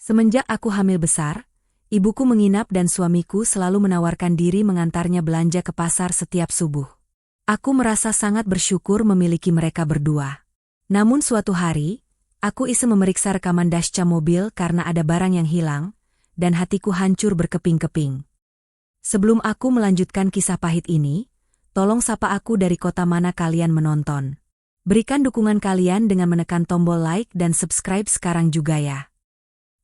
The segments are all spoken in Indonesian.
Semenjak aku hamil besar, ibuku menginap dan suamiku selalu menawarkan diri mengantarnya belanja ke pasar setiap subuh. Aku merasa sangat bersyukur memiliki mereka berdua. Namun suatu hari, aku iseng memeriksa rekaman dashcam mobil karena ada barang yang hilang, dan hatiku hancur berkeping-keping. Sebelum aku melanjutkan kisah pahit ini, tolong sapa aku dari kota mana kalian menonton. Berikan dukungan kalian dengan menekan tombol like dan subscribe sekarang juga ya.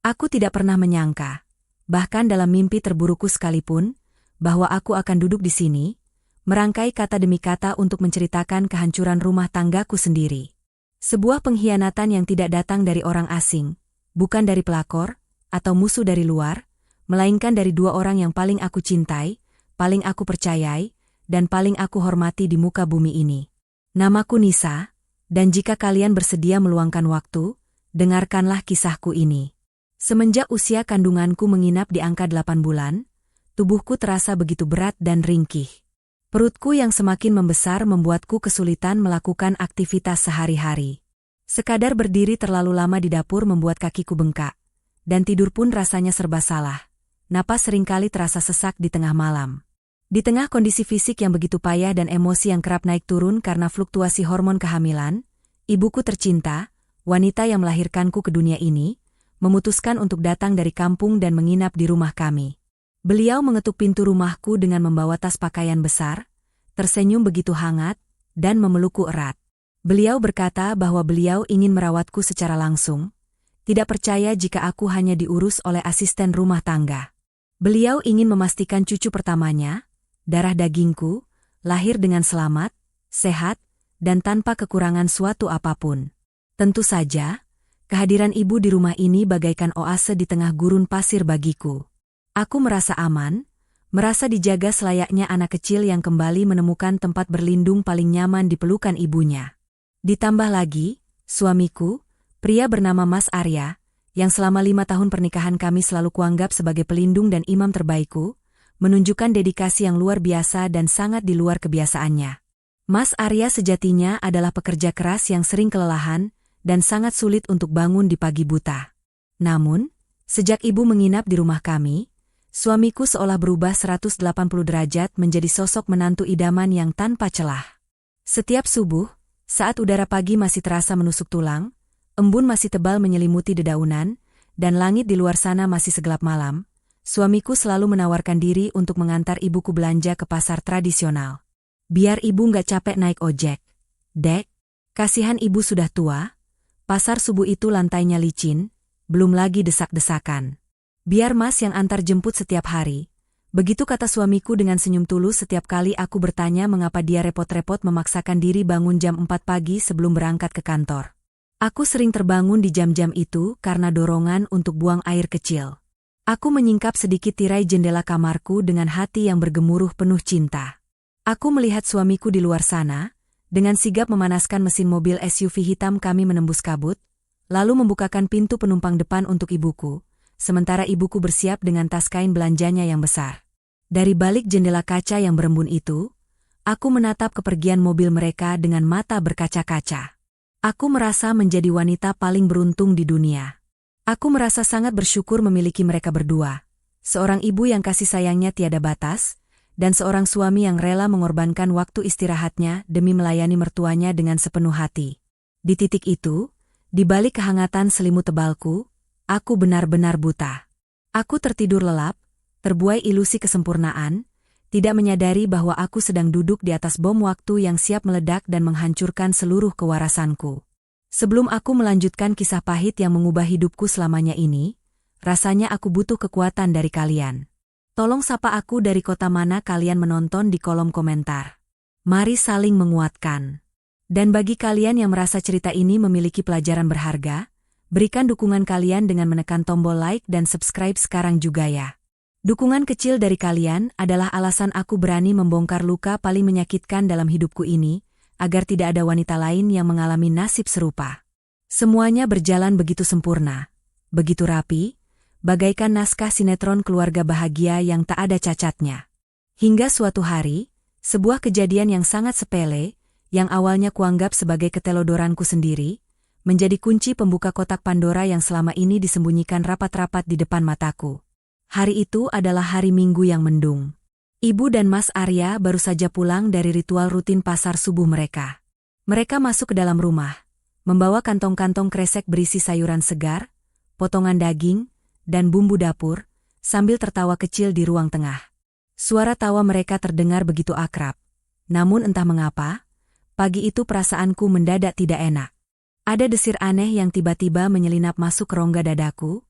Aku tidak pernah menyangka, bahkan dalam mimpi terburukku sekalipun, bahwa aku akan duduk di sini, merangkai kata demi kata untuk menceritakan kehancuran rumah tanggaku sendiri. Sebuah pengkhianatan yang tidak datang dari orang asing, bukan dari pelakor, atau musuh dari luar, melainkan dari dua orang yang paling aku cintai, paling aku percayai, dan paling aku hormati di muka bumi ini. Namaku Nisa, dan jika kalian bersedia meluangkan waktu, dengarkanlah kisahku ini. Semenjak usia kandunganku menginap di angka 8 bulan, tubuhku terasa begitu berat dan ringkih. Perutku yang semakin membesar membuatku kesulitan melakukan aktivitas sehari-hari. Sekadar berdiri terlalu lama di dapur membuat kakiku bengkak, dan tidur pun rasanya serba salah. Napas seringkali terasa sesak di tengah malam. Di tengah kondisi fisik yang begitu payah dan emosi yang kerap naik turun karena fluktuasi hormon kehamilan, ibuku tercinta, wanita yang melahirkanku ke dunia ini, memutuskan untuk datang dari kampung dan menginap di rumah kami. Beliau mengetuk pintu rumahku dengan membawa tas pakaian besar, tersenyum begitu hangat, dan memelukku erat. Beliau berkata bahwa beliau ingin merawatku secara langsung, tidak percaya jika aku hanya diurus oleh asisten rumah tangga. Beliau ingin memastikan cucu pertamanya, darah dagingku, lahir dengan selamat, sehat, dan tanpa kekurangan suatu apapun. Tentu saja, kehadiran ibu di rumah ini bagaikan oase di tengah gurun pasir bagiku. Aku merasa aman, merasa dijaga selayaknya anak kecil yang kembali menemukan tempat berlindung paling nyaman di pelukan ibunya. Ditambah lagi, suamiku, pria bernama Mas Arya, yang selama 5 tahun pernikahan kami selalu kuanggap sebagai pelindung dan imam terbaikku, menunjukkan dedikasi yang luar biasa dan sangat di luar kebiasaannya. Mas Arya sejatinya adalah pekerja keras yang sering kelelahan, dan sangat sulit untuk bangun di pagi buta. Namun, sejak ibu menginap di rumah kami, suamiku seolah berubah 180 derajat menjadi sosok menantu idaman yang tanpa celah. Setiap subuh, saat udara pagi masih terasa menusuk tulang, embun masih tebal menyelimuti dedaunan, dan langit di luar sana masih segelap malam, suamiku selalu menawarkan diri untuk mengantar ibuku belanja ke pasar tradisional. Biar ibu nggak capek naik ojek. Dek, kasihan ibu sudah tua. Pasar subuh itu lantainya licin, belum lagi desak-desakan. Biar Mas yang antar jemput setiap hari. Begitu kata suamiku dengan senyum tulus setiap kali aku bertanya mengapa dia repot-repot memaksakan diri bangun jam 4 pagi sebelum berangkat ke kantor. Aku sering terbangun di jam-jam itu karena dorongan untuk buang air kecil. Aku menyingkap sedikit tirai jendela kamarku dengan hati yang bergemuruh penuh cinta. Aku melihat suamiku di luar sana, dengan sigap memanaskan mesin mobil SUV hitam kami menembus kabut, lalu membukakan pintu penumpang depan untuk ibuku, sementara ibuku bersiap dengan tas kain belanjanya yang besar. Dari balik jendela kaca yang berembun itu, aku menatap kepergian mobil mereka dengan mata berkaca-kaca. Aku merasa menjadi wanita paling beruntung di dunia. Aku merasa sangat bersyukur memiliki mereka berdua, seorang ibu yang kasih sayangnya tiada batas, dan seorang suami yang rela mengorbankan waktu istirahatnya demi melayani mertuanya dengan sepenuh hati. Di titik itu, di balik kehangatan selimut tebalku, aku benar-benar buta. Aku tertidur lelap, terbuai ilusi kesempurnaan, tidak menyadari bahwa aku sedang duduk di atas bom waktu yang siap meledak dan menghancurkan seluruh kewarasanku. Sebelum aku melanjutkan kisah pahit yang mengubah hidupku selamanya ini, rasanya aku butuh kekuatan dari kalian. Tolong sapa aku dari kota mana kalian menonton di kolom komentar. Mari saling menguatkan. Dan bagi kalian yang merasa cerita ini memiliki pelajaran berharga, berikan dukungan kalian dengan menekan tombol like dan subscribe sekarang juga ya. Dukungan kecil dari kalian adalah alasan aku berani membongkar luka paling menyakitkan dalam hidupku ini, agar tidak ada wanita lain yang mengalami nasib serupa. Semuanya berjalan begitu sempurna, begitu rapi, bagaikan naskah sinetron keluarga bahagia yang tak ada cacatnya. Hingga suatu hari, sebuah kejadian yang sangat sepele, yang awalnya kuanggap sebagai ketelodoranku sendiri, menjadi kunci pembuka kotak Pandora yang selama ini disembunyikan rapat-rapat di depan mataku. Hari itu adalah hari Minggu yang mendung. Ibu dan Mas Arya baru saja pulang dari ritual rutin pasar subuh mereka. Mereka masuk ke dalam rumah, membawa kantong-kantong kresek berisi sayuran segar, potongan daging, dan bumbu dapur, sambil tertawa kecil di ruang tengah. Suara tawa mereka terdengar begitu akrab. Namun entah mengapa, pagi itu perasaanku mendadak tidak enak. Ada desir aneh yang tiba-tiba menyelinap masuk ke rongga dadaku,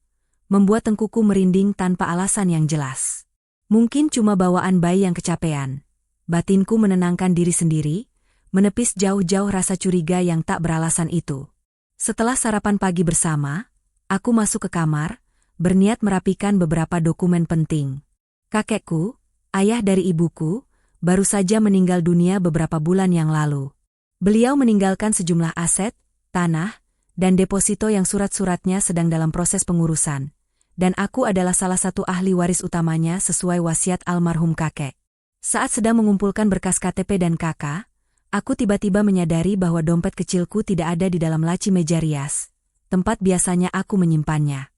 membuat tengkuku merinding tanpa alasan yang jelas. Mungkin cuma bawaan bayi yang kecapean. Batinku menenangkan diri sendiri, menepis jauh-jauh rasa curiga yang tak beralasan itu. Setelah sarapan pagi bersama, aku masuk ke kamar, berniat merapikan beberapa dokumen penting. Kakekku, ayah dari ibuku, baru saja meninggal dunia beberapa bulan yang lalu. Beliau meninggalkan sejumlah aset, tanah, dan deposito yang surat-suratnya sedang dalam proses pengurusan. Dan aku adalah salah satu ahli waris utamanya sesuai wasiat almarhum kakek. Saat sedang mengumpulkan berkas KTP dan KK, aku tiba-tiba menyadari bahwa dompet kecilku tidak ada di dalam laci meja rias, tempat biasanya aku menyimpannya.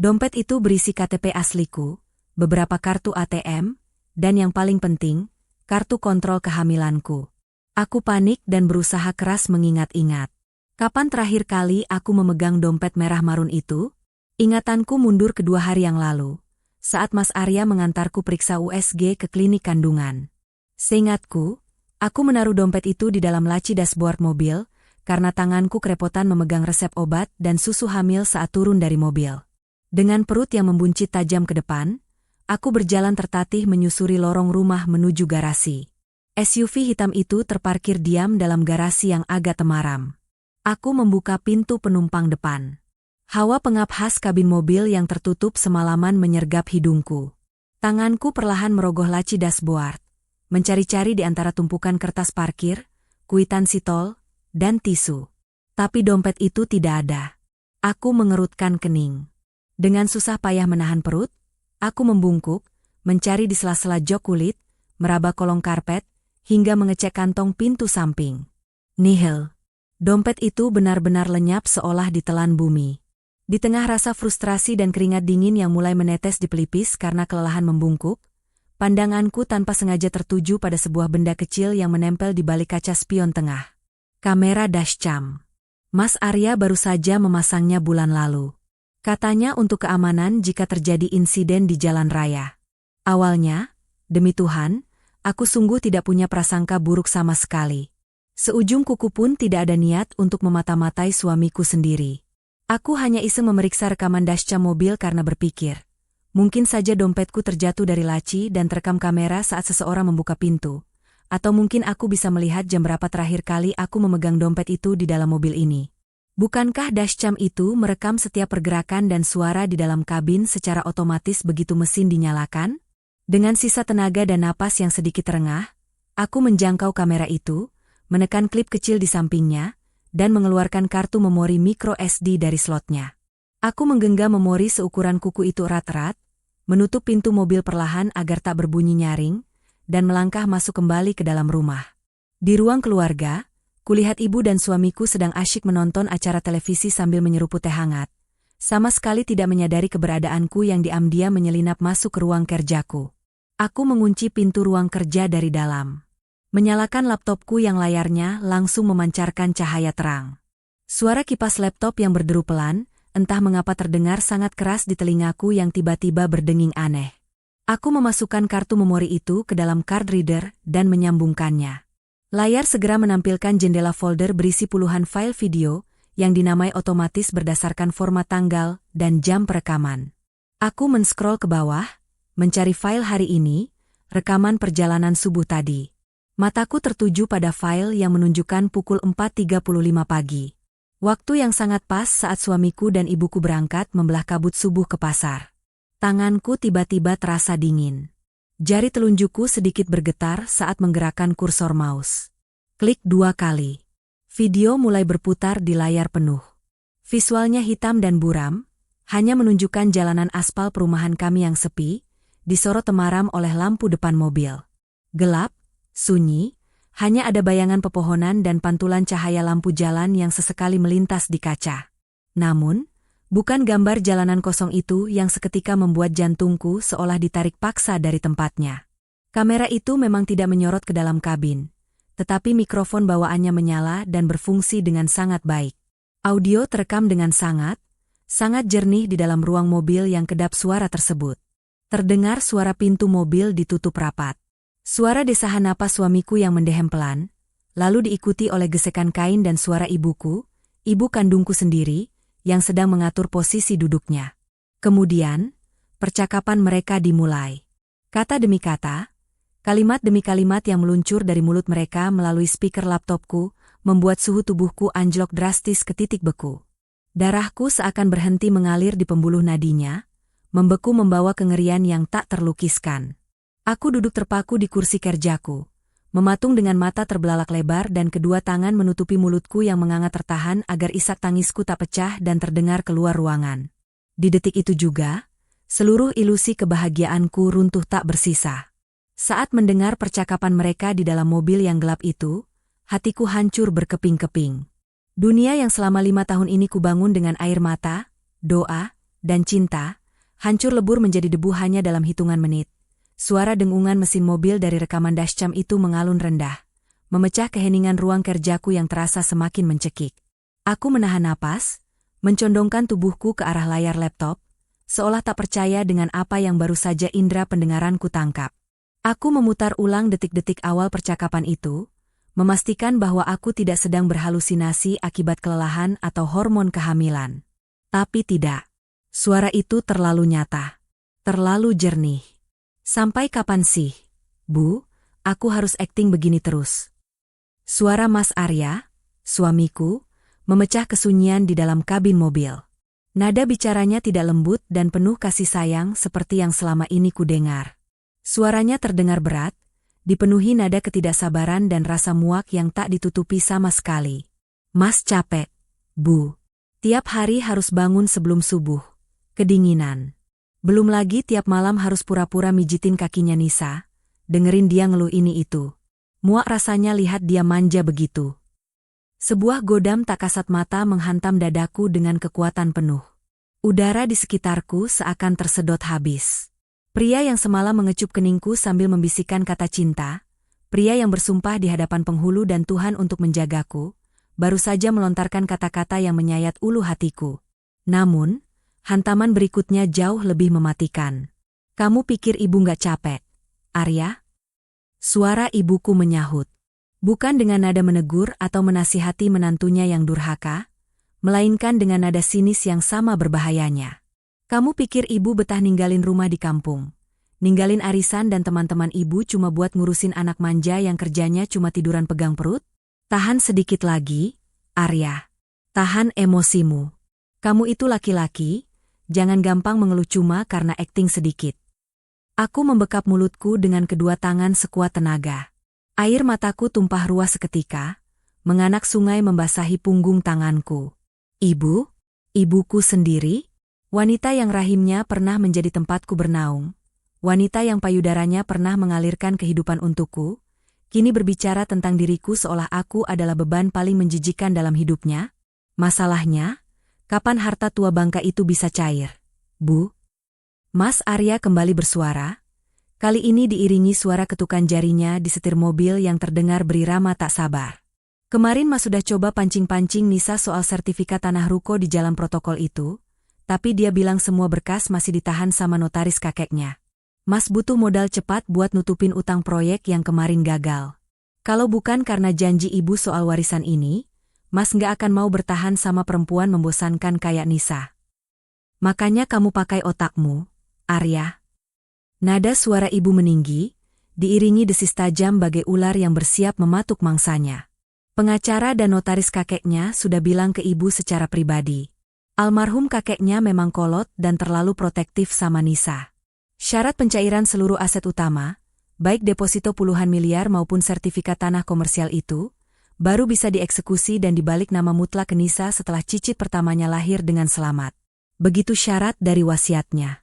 Dompet itu berisi KTP asliku, beberapa kartu ATM, dan yang paling penting, kartu kontrol kehamilanku. Aku panik dan berusaha keras mengingat-ingat. Kapan terakhir kali aku memegang dompet merah marun itu? Ingatanku mundur ke 2 hari yang lalu, saat Mas Arya mengantarku periksa USG ke klinik kandungan. Seingatku, aku menaruh dompet itu di dalam laci dashboard mobil, karena tanganku kerepotan memegang resep obat dan susu hamil saat turun dari mobil. Dengan perut yang membuncit tajam ke depan, aku berjalan tertatih menyusuri lorong rumah menuju garasi. SUV hitam itu terparkir diam dalam garasi yang agak temaram. Aku membuka pintu penumpang depan. Hawa pengap khas kabin mobil yang tertutup semalaman menyergap hidungku. Tanganku perlahan merogoh laci dashboard, mencari-cari di antara tumpukan kertas parkir, kwitansi tol, dan tisu. Tapi dompet itu tidak ada. Aku mengerutkan kening. Dengan susah payah menahan perut, aku membungkuk, mencari di sela-sela jok kulit, meraba kolong karpet, hingga mengecek kantong pintu samping. Nihil. Dompet itu benar-benar lenyap seolah ditelan bumi. Di tengah rasa frustrasi dan keringat dingin yang mulai menetes di pelipis karena kelelahan membungkuk, pandanganku tanpa sengaja tertuju pada sebuah benda kecil yang menempel di balik kaca spion tengah. Kamera dashcam. Mas Arya baru saja memasangnya bulan lalu. Katanya untuk keamanan jika terjadi insiden di jalan raya. Awalnya, demi Tuhan, aku sungguh tidak punya prasangka buruk sama sekali. Seujung kuku pun tidak ada niat untuk memata-matai suamiku sendiri. Aku hanya iseng memeriksa rekaman dashcam mobil karena berpikir, mungkin saja dompetku terjatuh dari laci dan terekam kamera saat seseorang membuka pintu. Atau mungkin aku bisa melihat jam berapa terakhir kali aku memegang dompet itu di dalam mobil ini. Bukankah dashcam itu merekam setiap pergerakan dan suara di dalam kabin secara otomatis begitu mesin dinyalakan? Dengan sisa tenaga dan napas yang sedikit terengah, aku menjangkau kamera itu, menekan klip kecil di sampingnya, dan mengeluarkan kartu memori micro SD dari slotnya. Aku menggenggam memori seukuran kuku itu erat-erat, menutup pintu mobil perlahan agar tak berbunyi nyaring, dan melangkah masuk kembali ke dalam rumah. Di ruang keluarga, kulihat ibu dan suamiku sedang asyik menonton acara televisi sambil menyeruput teh hangat. Sama sekali tidak menyadari keberadaanku yang diam-diam menyelinap masuk ke ruang kerjaku. Aku mengunci pintu ruang kerja dari dalam. Menyalakan laptopku yang layarnya langsung memancarkan cahaya terang. Suara kipas laptop yang berderu pelan, entah mengapa terdengar sangat keras di telingaku yang tiba-tiba berdenging aneh. Aku memasukkan kartu memori itu ke dalam card reader dan menyambungkannya. Layar segera menampilkan jendela folder berisi puluhan file video yang dinamai otomatis berdasarkan format tanggal dan jam perekaman. Aku men-scroll ke bawah, mencari file hari ini, rekaman perjalanan subuh tadi. Mataku tertuju pada file yang menunjukkan pukul 4.35 pagi. Waktu yang sangat pas saat suamiku dan ibuku berangkat membelah kabut subuh ke pasar. Tanganku tiba-tiba terasa dingin. Jari telunjukku sedikit bergetar saat menggerakkan kursor mouse. Klik 2 kali. Video mulai berputar di layar penuh. Visualnya hitam dan buram, hanya menunjukkan jalanan aspal perumahan kami yang sepi, disorot temaram oleh lampu depan mobil. Gelap, sunyi, Hanya ada bayangan pepohonan dan pantulan cahaya lampu jalan yang sesekali melintas di kaca. Namun, bukan gambar jalanan kosong itu yang seketika membuat jantungku seolah ditarik paksa dari tempatnya. Kamera itu memang tidak menyorot ke dalam kabin, tetapi mikrofon bawaannya menyala dan berfungsi dengan sangat baik. Audio terekam dengan sangat jernih di dalam ruang mobil yang kedap suara tersebut. Terdengar suara pintu mobil ditutup rapat. Suara desahan napas suamiku yang mendehem pelan, lalu diikuti oleh gesekan kain dan suara ibuku, ibu kandungku sendiri, yang sedang mengatur posisi duduknya. Kemudian, percakapan mereka dimulai. Kata demi kata, kalimat demi kalimat yang meluncur dari mulut mereka melalui speaker laptopku, membuat suhu tubuhku anjlok drastis ke titik beku. Darahku seakan berhenti mengalir di pembuluh nadinya, membeku membawa kengerian yang tak terlukiskan. Aku duduk terpaku di kursi kerjaku, mematung dengan mata terbelalak lebar dan kedua tangan menutupi mulutku yang menganga tertahan agar isak tangisku tak pecah dan terdengar keluar ruangan. Di detik itu juga, seluruh ilusi kebahagiaanku runtuh tak bersisa. Saat mendengar percakapan mereka di dalam mobil yang gelap itu, hatiku hancur berkeping-keping. Dunia yang selama 5 tahun ini kubangun dengan air mata, doa, dan cinta, hancur lebur menjadi debu hanya dalam hitungan menit. Suara dengungan mesin mobil dari rekaman dashcam itu mengalun rendah, memecah keheningan ruang kerjaku yang terasa semakin mencekik. Aku menahan napas, mencondongkan tubuhku ke arah layar laptop, seolah tak percaya dengan apa yang baru saja indera pendengaranku tangkap. Aku memutar ulang detik-detik awal percakapan itu, memastikan bahwa aku tidak sedang berhalusinasi akibat kelelahan atau hormon kehamilan. Tapi tidak. Suara itu terlalu nyata. Terlalu jernih. Sampai kapan sih, Bu? Aku harus akting begini terus. Suara Mas Arya, suamiku, memecah kesunyian di dalam kabin mobil. Nada bicaranya tidak lembut dan penuh kasih sayang seperti yang selama ini kudengar. Suaranya terdengar berat, dipenuhi nada ketidaksabaran dan rasa muak yang tak ditutupi sama sekali. Mas capek, Bu. Tiap hari harus bangun sebelum subuh. Kedinginan. Belum lagi tiap malam harus pura-pura mijitin kakinya Nisa, dengerin dia ngeluh ini itu. Muak rasanya lihat dia manja begitu. Sebuah godam tak kasat mata menghantam dadaku dengan kekuatan penuh. Udara di sekitarku seakan tersedot habis. Pria yang semalam mengecup keningku sambil membisikkan kata cinta, pria yang bersumpah di hadapan penghulu dan Tuhan untuk menjagaku, baru saja melontarkan kata-kata yang menyayat ulu hatiku. Namun, hantaman berikutnya jauh lebih mematikan. Kamu pikir ibu nggak capek, Arya? Suara ibuku menyahut. Bukan dengan nada menegur atau menasihati menantunya yang durhaka, melainkan dengan nada sinis yang sama berbahayanya. Kamu pikir ibu betah ninggalin rumah di kampung, ninggalin arisan dan teman-teman ibu cuma buat ngurusin anak manja yang kerjanya cuma tiduran pegang perut? Tahan sedikit lagi, Arya. Tahan emosimu. Kamu itu laki-laki, jangan gampang mengeluh cuma karena akting sedikit. Aku membekap mulutku dengan kedua tangan sekuat tenaga. Air mataku tumpah ruah seketika, menganak sungai membasahi punggung tanganku. Ibu? Ibuku sendiri? Wanita yang rahimnya pernah menjadi tempatku bernaung, wanita yang payudaranya pernah mengalirkan kehidupan untukku, kini berbicara tentang diriku seolah aku adalah beban paling menjijikan dalam hidupnya. Masalahnya, kapan harta tua bangka itu bisa cair, Bu? Mas Arya kembali bersuara, kali ini diiringi suara ketukan jarinya di setir mobil yang terdengar berirama tak sabar. Kemarin Mas sudah coba pancing-pancing Nisa soal sertifikat tanah ruko di jalan protokol itu, tapi dia bilang semua berkas masih ditahan sama notaris kakeknya. Mas butuh modal cepat buat nutupin utang proyek yang kemarin gagal. Kalau bukan karena janji ibu soal warisan ini, Mas nggak akan mau bertahan sama perempuan membosankan kayak Nisa. Makanya kamu pakai otakmu, Arya. Nada suara ibu meninggi, diiringi desis tajam bagai ular yang bersiap mematuk mangsanya. Pengacara dan notaris kakeknya sudah bilang ke ibu secara pribadi. Almarhum kakeknya memang kolot dan terlalu protektif sama Nisa. Syarat pencairan seluruh aset utama, baik deposito puluhan miliar maupun sertifikat tanah komersial itu, baru bisa dieksekusi dan dibalik nama mutlak ke Nisa setelah cicit pertamanya lahir dengan selamat. Begitu syarat dari wasiatnya.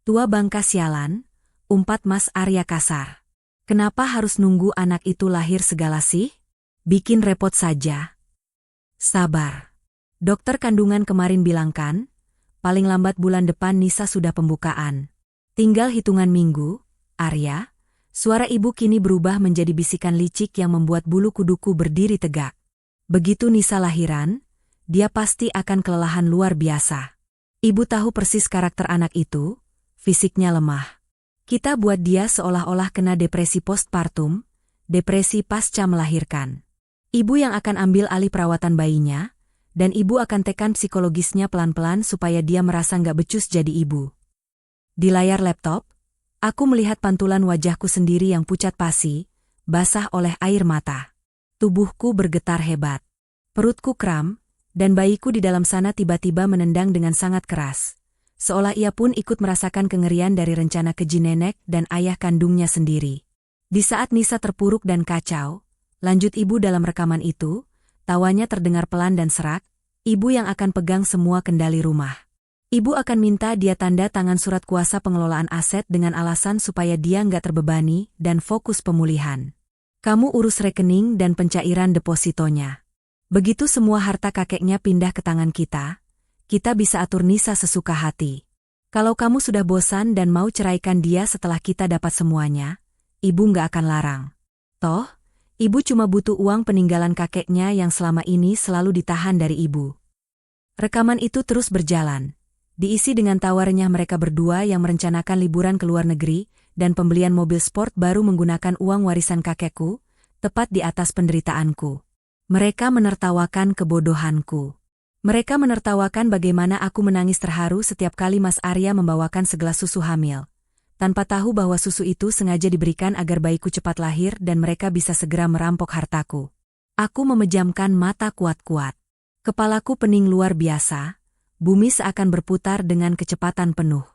Tua bangka sialan, umpat Mas Arya kasar. Kenapa harus nunggu anak itu lahir segala sih? Bikin repot saja. Sabar. Dokter kandungan kemarin bilang kan, paling lambat bulan depan Nisa sudah pembukaan. Tinggal hitungan minggu, Arya. Suara ibu kini berubah menjadi bisikan licik yang membuat bulu kuduku berdiri tegak. Begitu Nisa lahiran, dia pasti akan kelelahan luar biasa. Ibu tahu persis karakter anak itu, fisiknya lemah. Kita buat dia seolah-olah kena depresi postpartum, depresi pasca melahirkan. Ibu yang akan ambil alih perawatan bayinya, dan ibu akan tekan psikologisnya pelan-pelan supaya dia merasa nggak becus jadi ibu. Di layar laptop, aku melihat pantulan wajahku sendiri yang pucat pasi, basah oleh air mata. Tubuhku bergetar hebat. Perutku kram, dan bayiku di dalam sana tiba-tiba menendang dengan sangat keras. Seolah ia pun ikut merasakan kengerian dari rencana keji nenek dan ayah kandungnya sendiri. Di saat Nisa terpuruk dan kacau, lanjut ibu dalam rekaman itu, tawanya terdengar pelan dan serak, ibu yang akan pegang semua kendali rumah. Ibu akan minta dia tanda tangan surat kuasa pengelolaan aset dengan alasan supaya dia nggak terbebani dan fokus pemulihan. Kamu urus rekening dan pencairan depositonya. Begitu semua harta kakeknya pindah ke tangan kita bisa atur Nisa sesuka hati. Kalau kamu sudah bosan dan mau ceraikan dia setelah kita dapat semuanya, ibu nggak akan larang. Toh, ibu cuma butuh uang peninggalan kakeknya yang selama ini selalu ditahan dari ibu. Rekaman itu terus berjalan. Diisi dengan tawarnya mereka berdua yang merencanakan liburan ke luar negeri dan pembelian mobil sport baru menggunakan uang warisan kakekku, tepat di atas penderitaanku. Mereka menertawakan kebodohanku. Mereka menertawakan bagaimana aku menangis terharu setiap kali Mas Arya membawakan segelas susu hamil, tanpa tahu bahwa susu itu sengaja diberikan agar bayiku cepat lahir dan mereka bisa segera merampok hartaku. Aku memejamkan mata kuat-kuat. Kepalaku pening luar biasa, bumi seakan berputar dengan kecepatan penuh.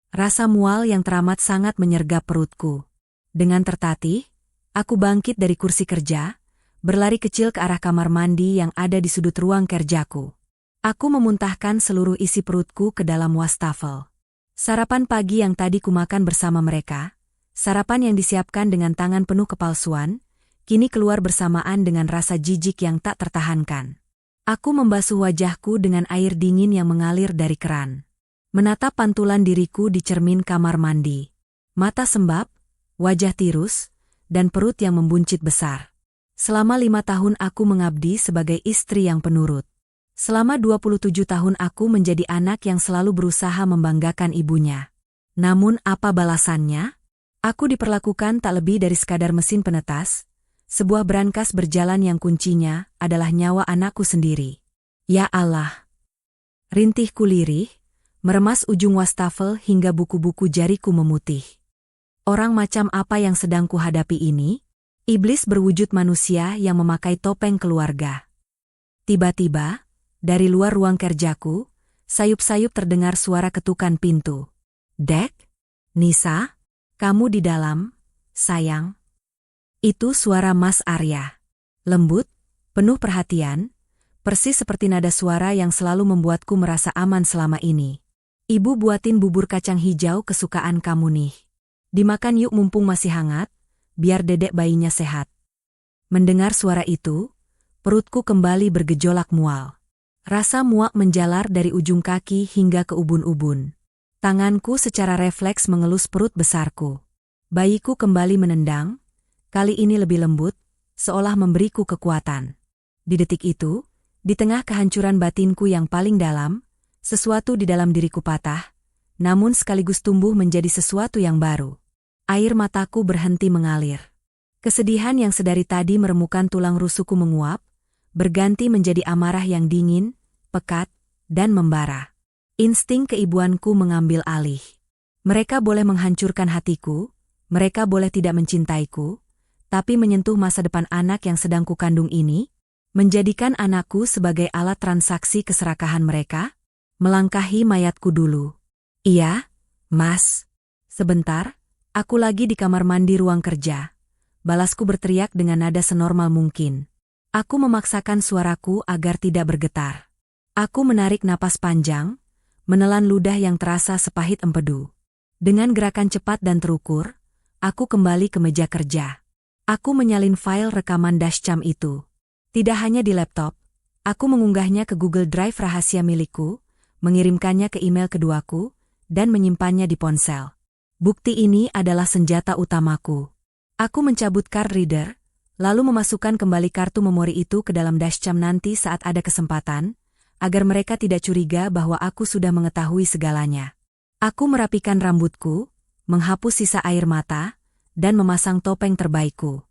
Rasa mual yang teramat sangat menyergap perutku. Dengan tertatih, aku bangkit dari kursi kerja, berlari kecil ke arah kamar mandi yang ada di sudut ruang kerjaku. Aku memuntahkan seluruh isi perutku ke dalam wastafel. Sarapan pagi yang tadi kumakan bersama mereka, sarapan yang disiapkan dengan tangan penuh kepalsuan, kini keluar bersamaan dengan rasa jijik yang tak tertahankan. Aku membasuh wajahku dengan air dingin yang mengalir dari keran. Menatap pantulan diriku di cermin kamar mandi. Mata sembab, wajah tirus, dan perut yang membuncit besar. Selama 5 tahun aku mengabdi sebagai istri yang penurut. Selama 27 tahun aku menjadi anak yang selalu berusaha membanggakan ibunya. Namun apa balasannya? Aku diperlakukan tak lebih dari sekadar mesin penetas, sebuah brankas berjalan yang kuncinya adalah nyawa anakku sendiri. Ya Allah! Rintihku lirih, meremas ujung wastafel hingga buku-buku jariku memutih. Orang macam apa yang sedang kuhadapi ini? Iblis berwujud manusia yang memakai topeng keluarga. Tiba-tiba, dari luar ruang kerjaku, sayup-sayup terdengar suara ketukan pintu. Dek? Nisa? Kamu di dalam? Sayang? Itu suara Mas Arya. Lembut, penuh perhatian, persis seperti nada suara yang selalu membuatku merasa aman selama ini. Ibu buatin bubur kacang hijau kesukaan kamu nih. Dimakan yuk mumpung masih hangat, biar dedek bayinya sehat. Mendengar suara itu, perutku kembali bergejolak mual. Rasa muak menjalar dari ujung kaki hingga ke ubun-ubun. Tanganku secara refleks mengelus perut besarku. Bayiku kembali menendang, kali ini lebih lembut, seolah memberiku kekuatan. Di detik itu, di tengah kehancuran batinku yang paling dalam, sesuatu di dalam diriku patah, namun sekaligus tumbuh menjadi sesuatu yang baru. Air mataku berhenti mengalir. Kesedihan yang sedari tadi meremukan tulang rusukku menguap, berganti menjadi amarah yang dingin, pekat, dan membara. Insting keibuanku mengambil alih. Mereka boleh menghancurkan hatiku, mereka boleh tidak mencintaiku, tapi menyentuh masa depan anak yang sedang kukandung ini, menjadikan anakku sebagai alat transaksi keserakahan mereka, melangkahi mayatku dulu. Iya, Mas. Sebentar, aku lagi di kamar mandi ruang kerja. Balasku berteriak dengan nada senormal mungkin. Aku memaksakan suaraku agar tidak bergetar. Aku menarik napas panjang, menelan ludah yang terasa sepahit empedu. Dengan gerakan cepat dan terukur, Aku kembali ke meja kerja. Aku menyalin file rekaman dashcam itu. Tidak hanya di laptop, aku mengunggahnya ke Google Drive rahasia milikku, mengirimkannya ke email keduaku, dan menyimpannya di ponsel. Bukti ini adalah senjata utamaku. Aku mencabut card reader, lalu memasukkan kembali kartu memori itu ke dalam dashcam nanti saat ada kesempatan, agar mereka tidak curiga bahwa aku sudah mengetahui segalanya. Aku merapikan rambutku, menghapus sisa air mata, dan memasang topeng terbaikku.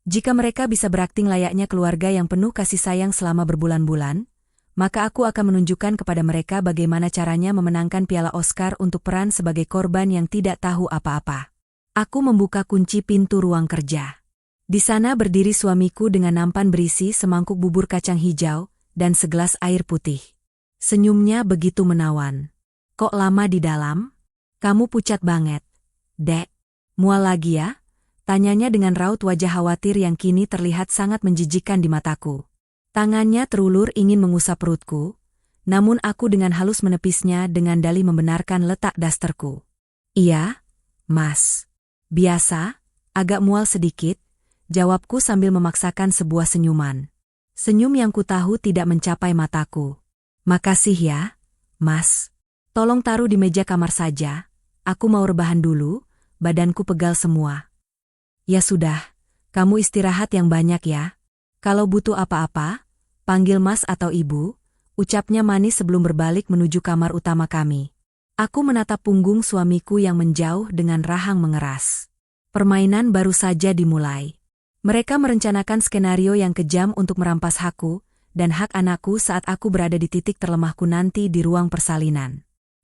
Jika mereka bisa berakting layaknya keluarga yang penuh kasih sayang selama berbulan-bulan, maka aku akan menunjukkan kepada mereka bagaimana caranya memenangkan piala Oscar untuk peran sebagai korban yang tidak tahu apa-apa. Aku membuka kunci pintu ruang kerja. Di sana berdiri suamiku dengan nampan berisi semangkuk bubur kacang hijau dan segelas air putih. Senyumnya begitu menawan. Kok lama di dalam? Kamu pucat banget, Dek. Mual lagi ya? Tanyanya dengan raut wajah khawatir yang kini terlihat sangat menjijikkan di mataku. Tangannya terulur ingin mengusap perutku, namun aku dengan halus menepisnya dengan dalih membenarkan letak dasterku. Iya, Mas. Biasa, agak mual sedikit, jawabku sambil memaksakan sebuah senyuman. Senyum yang kutahu tidak mencapai mataku. Makasih ya, Mas. Tolong taruh di meja kamar saja, aku mau rebahan dulu, badanku pegal semua. Ya sudah, kamu istirahat yang banyak ya. Kalau butuh apa-apa, panggil Mas atau Ibu, ucapnya manis sebelum berbalik menuju kamar utama kami. Aku menatap punggung suamiku yang menjauh dengan rahang mengeras. Permainan baru saja dimulai. Mereka merencanakan skenario yang kejam untuk merampas hakku dan hak anakku saat aku berada di titik terlemahku nanti di ruang persalinan.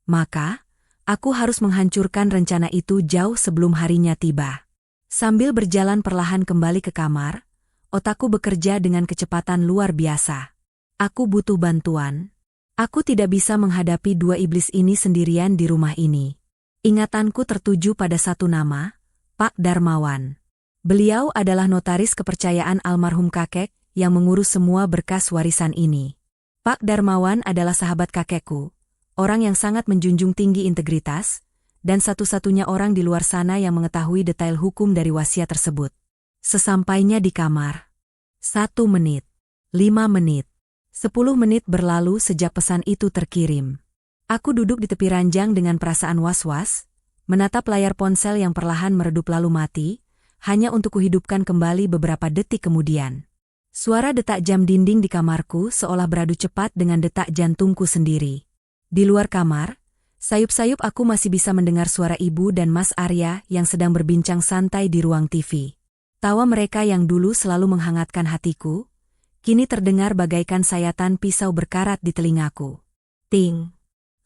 Maka, aku harus menghancurkan rencana itu jauh sebelum harinya tiba. Sambil berjalan perlahan kembali ke kamar, otakku bekerja dengan kecepatan luar biasa. Aku butuh bantuan. Aku tidak bisa menghadapi dua iblis ini sendirian di rumah ini. Ingatanku tertuju pada satu nama, Pak Darmawan. Beliau adalah notaris kepercayaan almarhum kakek yang mengurus semua berkas warisan ini. Pak Darmawan adalah sahabat kakekku, orang yang sangat menjunjung tinggi integritas, dan satu-satunya orang di luar sana yang mengetahui detail hukum dari wasiat tersebut. Sesampainya di kamar. 1 menit. 5 menit. 10 menit berlalu sejak pesan itu terkirim. Aku duduk di tepi ranjang dengan perasaan was-was, menatap layar ponsel yang perlahan meredup lalu mati, hanya untuk kuhidupkan kembali beberapa detik kemudian. Suara detak jam dinding di kamarku seolah beradu cepat dengan detak jantungku sendiri. Di luar kamar, sayup-sayup aku masih bisa mendengar suara ibu dan Mas Arya yang sedang berbincang santai di ruang TV. Tawa mereka yang dulu selalu menghangatkan hatiku, kini terdengar bagaikan sayatan pisau berkarat di telingaku. Ting!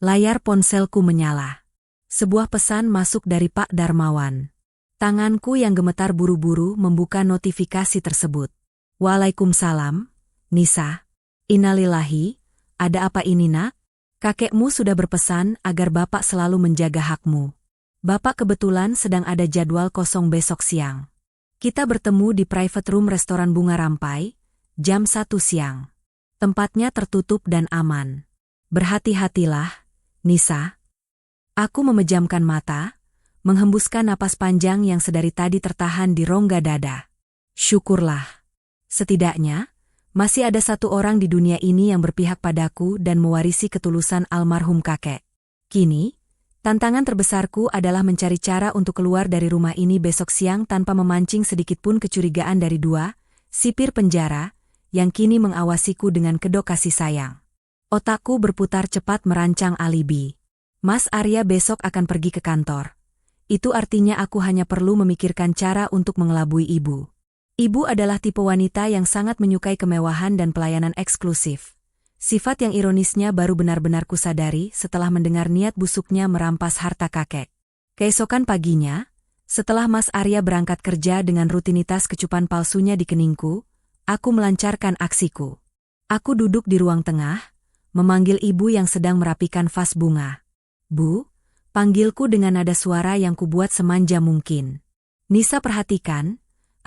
Layar ponselku menyala. Sebuah pesan masuk dari Pak Darmawan. Tanganku yang gemetar buru-buru membuka notifikasi tersebut. Waalaikumsalam, Nisa. Innalillahi, ada apa ini nak? Kakekmu sudah berpesan agar Bapak selalu menjaga hakmu. Bapak kebetulan sedang ada jadwal kosong besok siang. Kita bertemu di private room restoran Bunga Rampai, jam 1 siang. Tempatnya tertutup dan aman. Berhati-hatilah, Nisa. Aku memejamkan mata, menghembuskan napas panjang yang sedari tadi tertahan di rongga dada. Syukurlah. Setidaknya, masih ada satu orang di dunia ini yang berpihak padaku dan mewarisi ketulusan almarhum kakek. Kini, tantangan terbesarku adalah mencari cara untuk keluar dari rumah ini besok siang tanpa memancing sedikitpun kecurigaan dari dua sipir penjara yang kini mengawasiku dengan kedok kasih sayang. Otakku berputar cepat merancang alibi. Mas Arya besok akan pergi ke kantor. Itu artinya aku hanya perlu memikirkan cara untuk mengelabui ibu. Ibu adalah tipe wanita yang sangat menyukai kemewahan dan pelayanan eksklusif. Sifat yang ironisnya baru benar-benar kusadari setelah mendengar niat busuknya merampas harta kakek. Keesokan paginya, setelah Mas Arya berangkat kerja dengan rutinitas kecupan palsunya di keningku, aku melancarkan aksiku. Aku duduk di ruang tengah, memanggil ibu yang sedang merapikan vas bunga. Bu, panggilku dengan nada suara yang kubuat semanja mungkin. Nisa, perhatikan.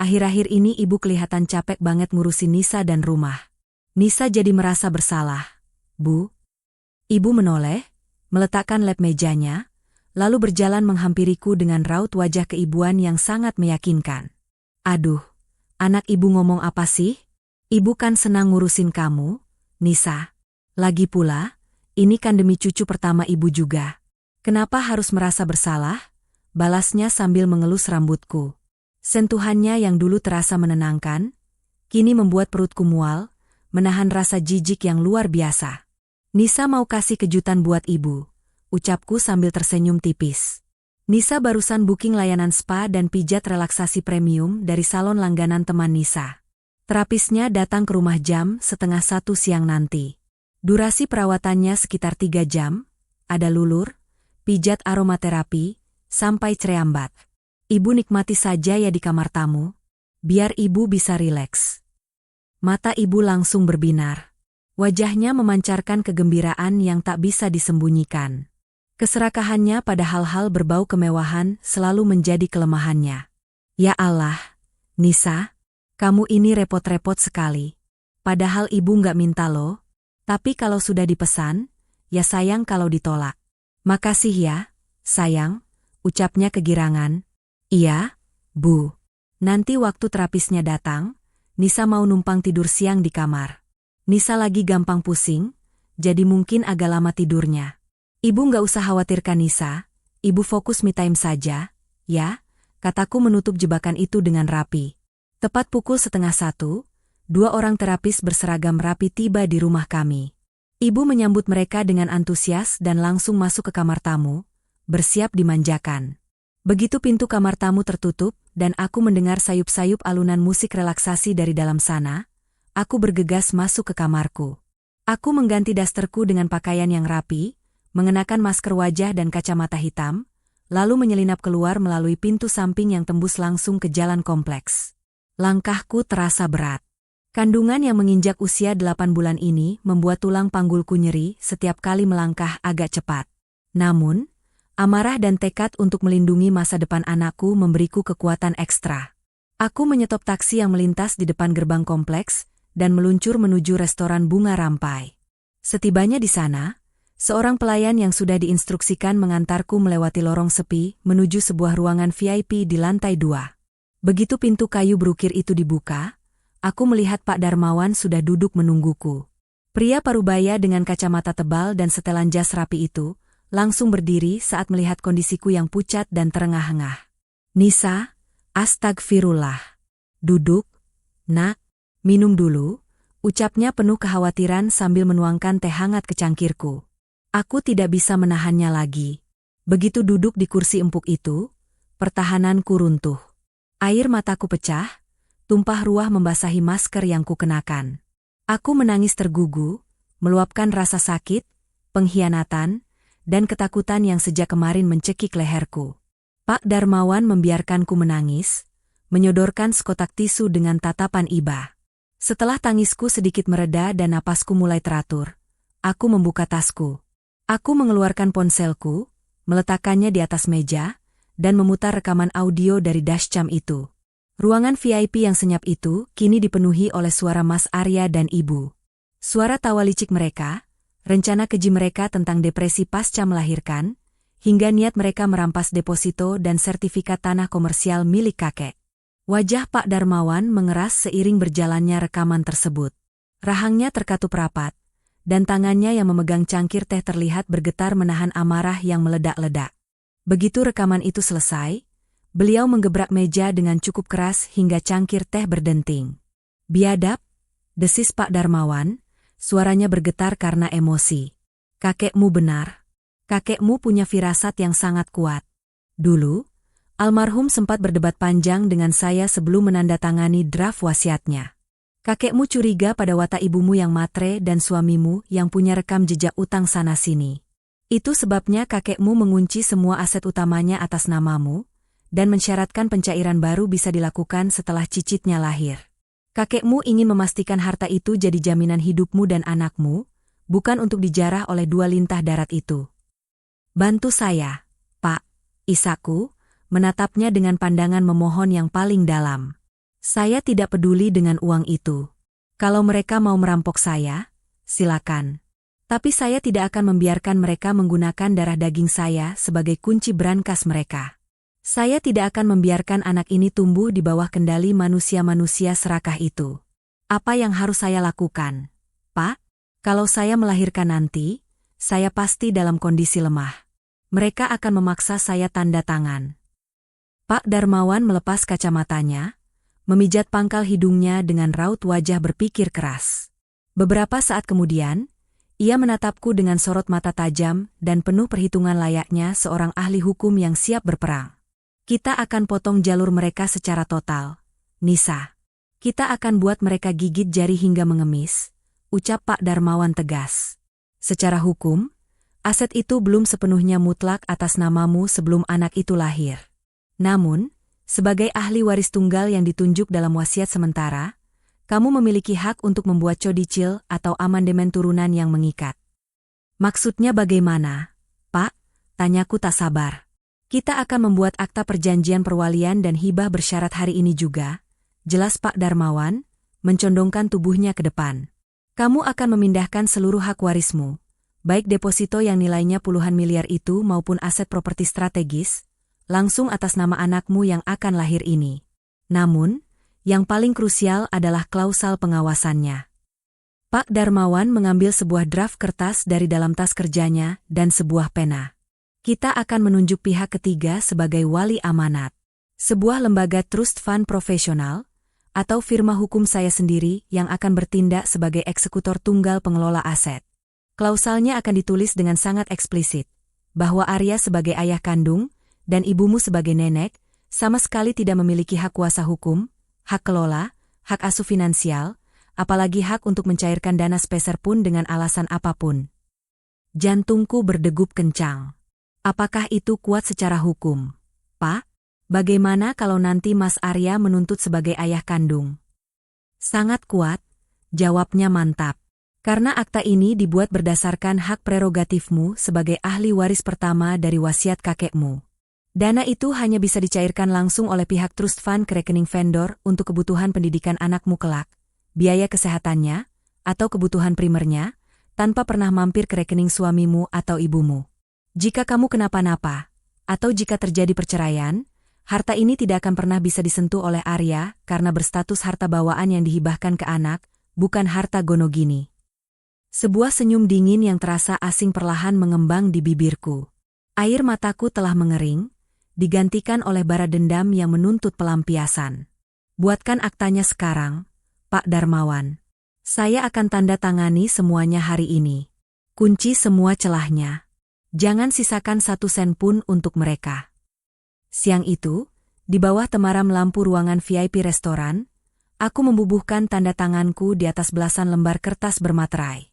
Akhir-akhir ini ibu kelihatan capek banget ngurusin Nisa dan rumah. Nisa jadi merasa bersalah. Bu. Ibu menoleh, meletakkan lap mejanya, lalu berjalan menghampiriku dengan raut wajah keibuan yang sangat meyakinkan. Aduh, anak ibu ngomong apa sih? Ibu kan senang ngurusin kamu, Nisa. Lagi pula, ini kan demi cucu pertama ibu juga. Kenapa harus merasa bersalah? Balasnya sambil mengelus rambutku. Sentuhannya yang dulu terasa menenangkan, kini membuat perutku mual, menahan rasa jijik yang luar biasa. Nisa mau kasih kejutan buat ibu, ucapku sambil tersenyum tipis. Nisa barusan booking layanan spa dan pijat relaksasi premium dari salon langganan teman Nisa. Terapisnya datang ke rumah jam 12:30 siang nanti. Durasi perawatannya sekitar 3 jam, ada lulur, pijat aromaterapi, sampai cerambat. Ibu nikmati saja ya di kamar tamu, biar ibu bisa rileks. Mata ibu langsung berbinar. Wajahnya memancarkan kegembiraan yang tak bisa disembunyikan. Keserakahannya pada hal-hal berbau kemewahan selalu menjadi kelemahannya. Ya Allah, Nisa, kamu ini repot-repot sekali. Padahal ibu nggak minta loh, tapi kalau sudah dipesan, ya sayang kalau ditolak. Makasih ya, sayang, ucapnya kegirangan. Iya, Bu. Nanti waktu terapisnya datang, Nisa mau numpang tidur siang di kamar. Nisa lagi gampang pusing, jadi mungkin agak lama tidurnya. Ibu nggak usah khawatirkan Nisa, ibu fokus me time saja, ya, kataku menutup jebakan itu dengan rapi. Tepat pukul 12:30, 2 orang terapis berseragam rapi tiba di rumah kami. Ibu menyambut mereka dengan antusias dan langsung masuk ke kamar tamu, bersiap dimanjakan. Begitu pintu kamar tamu tertutup dan aku mendengar sayup-sayup alunan musik relaksasi dari dalam sana, aku bergegas masuk ke kamarku. Aku mengganti dasterku dengan pakaian yang rapi, mengenakan masker wajah dan kacamata hitam, lalu menyelinap keluar melalui pintu samping yang tembus langsung ke jalan kompleks. Langkahku terasa berat. Kandungan yang menginjak usia 8 bulan ini membuat tulang panggulku nyeri setiap kali melangkah agak cepat. Namun, amarah dan tekad untuk melindungi masa depan anakku memberiku kekuatan ekstra. Aku menyetop taksi yang melintas di depan gerbang kompleks dan meluncur menuju restoran Bunga Rampai. Setibanya di sana, seorang pelayan yang sudah diinstruksikan mengantarku melewati lorong sepi menuju sebuah ruangan VIP di lantai 2. Begitu pintu kayu berukir itu dibuka, aku melihat Pak Darmawan sudah duduk menungguku. Pria parubaya dengan kacamata tebal dan setelan jas rapi itu langsung berdiri saat melihat kondisiku yang pucat dan terengah-engah. Nisa, astagfirullah. Duduk, nak, minum dulu, ucapnya penuh kekhawatiran sambil menuangkan teh hangat ke cangkirku. Aku tidak bisa menahannya lagi. Begitu duduk di kursi empuk itu, pertahananku runtuh. Air mataku pecah, tumpah ruah membasahi masker yang kukenakan. Aku menangis tergugu, meluapkan rasa sakit, pengkhianatan, dan ketakutan yang sejak kemarin mencekik leherku. Pak Darmawan membiarkanku menangis, menyodorkan sekotak tisu dengan tatapan iba. Setelah tangisku sedikit mereda dan napasku mulai teratur, aku membuka tasku. Aku mengeluarkan ponselku, meletakkannya di atas meja, dan memutar rekaman audio dari dashcam itu. Ruangan VIP yang senyap itu kini dipenuhi oleh suara Mas Arya dan Ibu. Suara tawa licik mereka, rencana keji mereka tentang depresi pasca melahirkan, hingga niat mereka merampas deposito dan sertifikat tanah komersial milik kakek. Wajah Pak Darmawan mengeras seiring berjalannya rekaman tersebut. Rahangnya terkatup rapat, dan tangannya yang memegang cangkir teh terlihat bergetar menahan amarah yang meledak-ledak. Begitu rekaman itu selesai, beliau menggebrak meja dengan cukup keras hingga cangkir teh berdenting. Biadab, desis Pak Darmawan, suaranya bergetar karena emosi. Kakekmu benar. Kakekmu punya firasat yang sangat kuat. Dulu, almarhum sempat berdebat panjang dengan saya sebelum menandatangani draft wasiatnya. Kakekmu curiga pada watak ibumu yang matre dan suamimu yang punya rekam jejak utang sana-sini. Itu sebabnya kakekmu mengunci semua aset utamanya atas namamu, dan mensyaratkan pencairan baru bisa dilakukan setelah cicitnya lahir. Kakekmu ingin memastikan harta itu jadi jaminan hidupmu dan anakmu, bukan untuk dijarah oleh 2 lintah darat itu. Bantu saya, Pak, isaku, menatapnya dengan pandangan memohon yang paling dalam. Saya tidak peduli dengan uang itu. Kalau mereka mau merampok saya, silakan. Tapi saya tidak akan membiarkan mereka menggunakan darah daging saya sebagai kunci brankas mereka. Saya tidak akan membiarkan anak ini tumbuh di bawah kendali manusia-manusia serakah itu. Apa yang harus saya lakukan? Pak, kalau saya melahirkan nanti, saya pasti dalam kondisi lemah. Mereka akan memaksa saya tanda tangan. Pak Darmawan melepas kacamatanya, memijat pangkal hidungnya dengan raut wajah berpikir keras. Beberapa saat kemudian, ia menatapku dengan sorot mata tajam dan penuh perhitungan layaknya seorang ahli hukum yang siap berperang. Kita akan potong jalur mereka secara total, Nisa. Kita akan buat mereka gigit jari hingga mengemis, ucap Pak Darmawan tegas. Secara hukum, aset itu belum sepenuhnya mutlak atas namamu sebelum anak itu lahir. Namun, sebagai ahli waris tunggal yang ditunjuk dalam wasiat sementara, kamu memiliki hak untuk membuat codicil atau amandemen turunan yang mengikat. Maksudnya bagaimana, Pak? Tanyaku tak sabar. Kita akan membuat akta perjanjian perwalian dan hibah bersyarat hari ini juga, jelas Pak Darmawan, mencondongkan tubuhnya ke depan. Kamu akan memindahkan seluruh hak warismu, baik deposito yang nilainya puluhan miliar itu maupun aset properti strategis, langsung atas nama anakmu yang akan lahir ini. Namun, yang paling krusial adalah klausal pengawasannya. Pak Darmawan mengambil sebuah draft kertas dari dalam tas kerjanya dan sebuah pena. Kita akan menunjuk pihak ketiga sebagai wali amanat. Sebuah lembaga trust fund profesional, atau firma hukum saya sendiri yang akan bertindak sebagai eksekutor tunggal pengelola aset. Klausalnya akan ditulis dengan sangat eksplisit, bahwa Arya sebagai ayah kandung, dan ibumu sebagai nenek, sama sekali tidak memiliki hak kuasa hukum, hak kelola, hak asuh finansial, apalagi hak untuk mencairkan dana sepeser pun dengan alasan apapun. Jantungku berdegup kencang. Apakah itu kuat secara hukum? Pak, bagaimana kalau nanti Mas Arya menuntut sebagai ayah kandung? Sangat kuat, jawabnya mantap. Karena akta ini dibuat berdasarkan hak prerogatifmu sebagai ahli waris pertama dari wasiat kakekmu. Dana itu hanya bisa dicairkan langsung oleh pihak trust fund ke rekening vendor untuk kebutuhan pendidikan anakmu kelak, biaya kesehatannya, atau kebutuhan primernya, tanpa pernah mampir ke rekening suamimu atau ibumu. Jika kamu kenapa-napa, atau jika terjadi perceraian, harta ini tidak akan pernah bisa disentuh oleh Arya karena berstatus harta bawaan yang dihibahkan ke anak, bukan harta gonogini. Sebuah senyum dingin yang terasa asing perlahan mengembang di bibirku. Air mataku telah mengering, digantikan oleh bara dendam yang menuntut pelampiasan. Buatkan aktanya sekarang, Pak Darmawan. Saya akan tanda tangani semuanya hari ini. Kunci semua celahnya. Jangan sisakan 1 sen pun untuk mereka. Siang itu, di bawah temaram lampu ruangan VIP restoran, aku membubuhkan tanda tanganku di atas belasan lembar kertas bermaterai.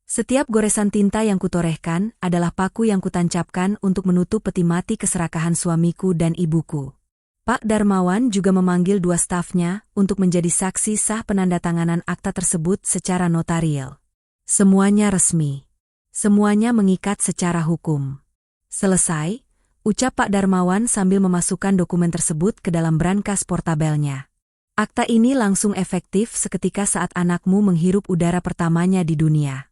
Setiap goresan tinta yang kutorehkan adalah paku yang kutancapkan untuk menutup peti mati keserakahan suamiku dan ibuku. Pak Darmawan juga memanggil 2 stafnya untuk menjadi saksi sah penandatanganan akta tersebut secara notarial. Semuanya resmi. Semuanya mengikat secara hukum. Selesai, ucap Pak Darmawan sambil memasukkan dokumen tersebut ke dalam brankas portabelnya. Akta ini langsung efektif seketika saat anakmu menghirup udara pertamanya di dunia.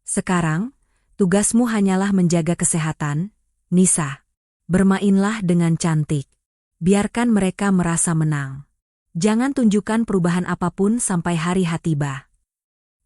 Sekarang, tugasmu hanyalah menjaga kesehatan, Nisa. Bermainlah dengan cantik. Biarkan mereka merasa menang. Jangan tunjukkan perubahan apapun sampai hari H tiba.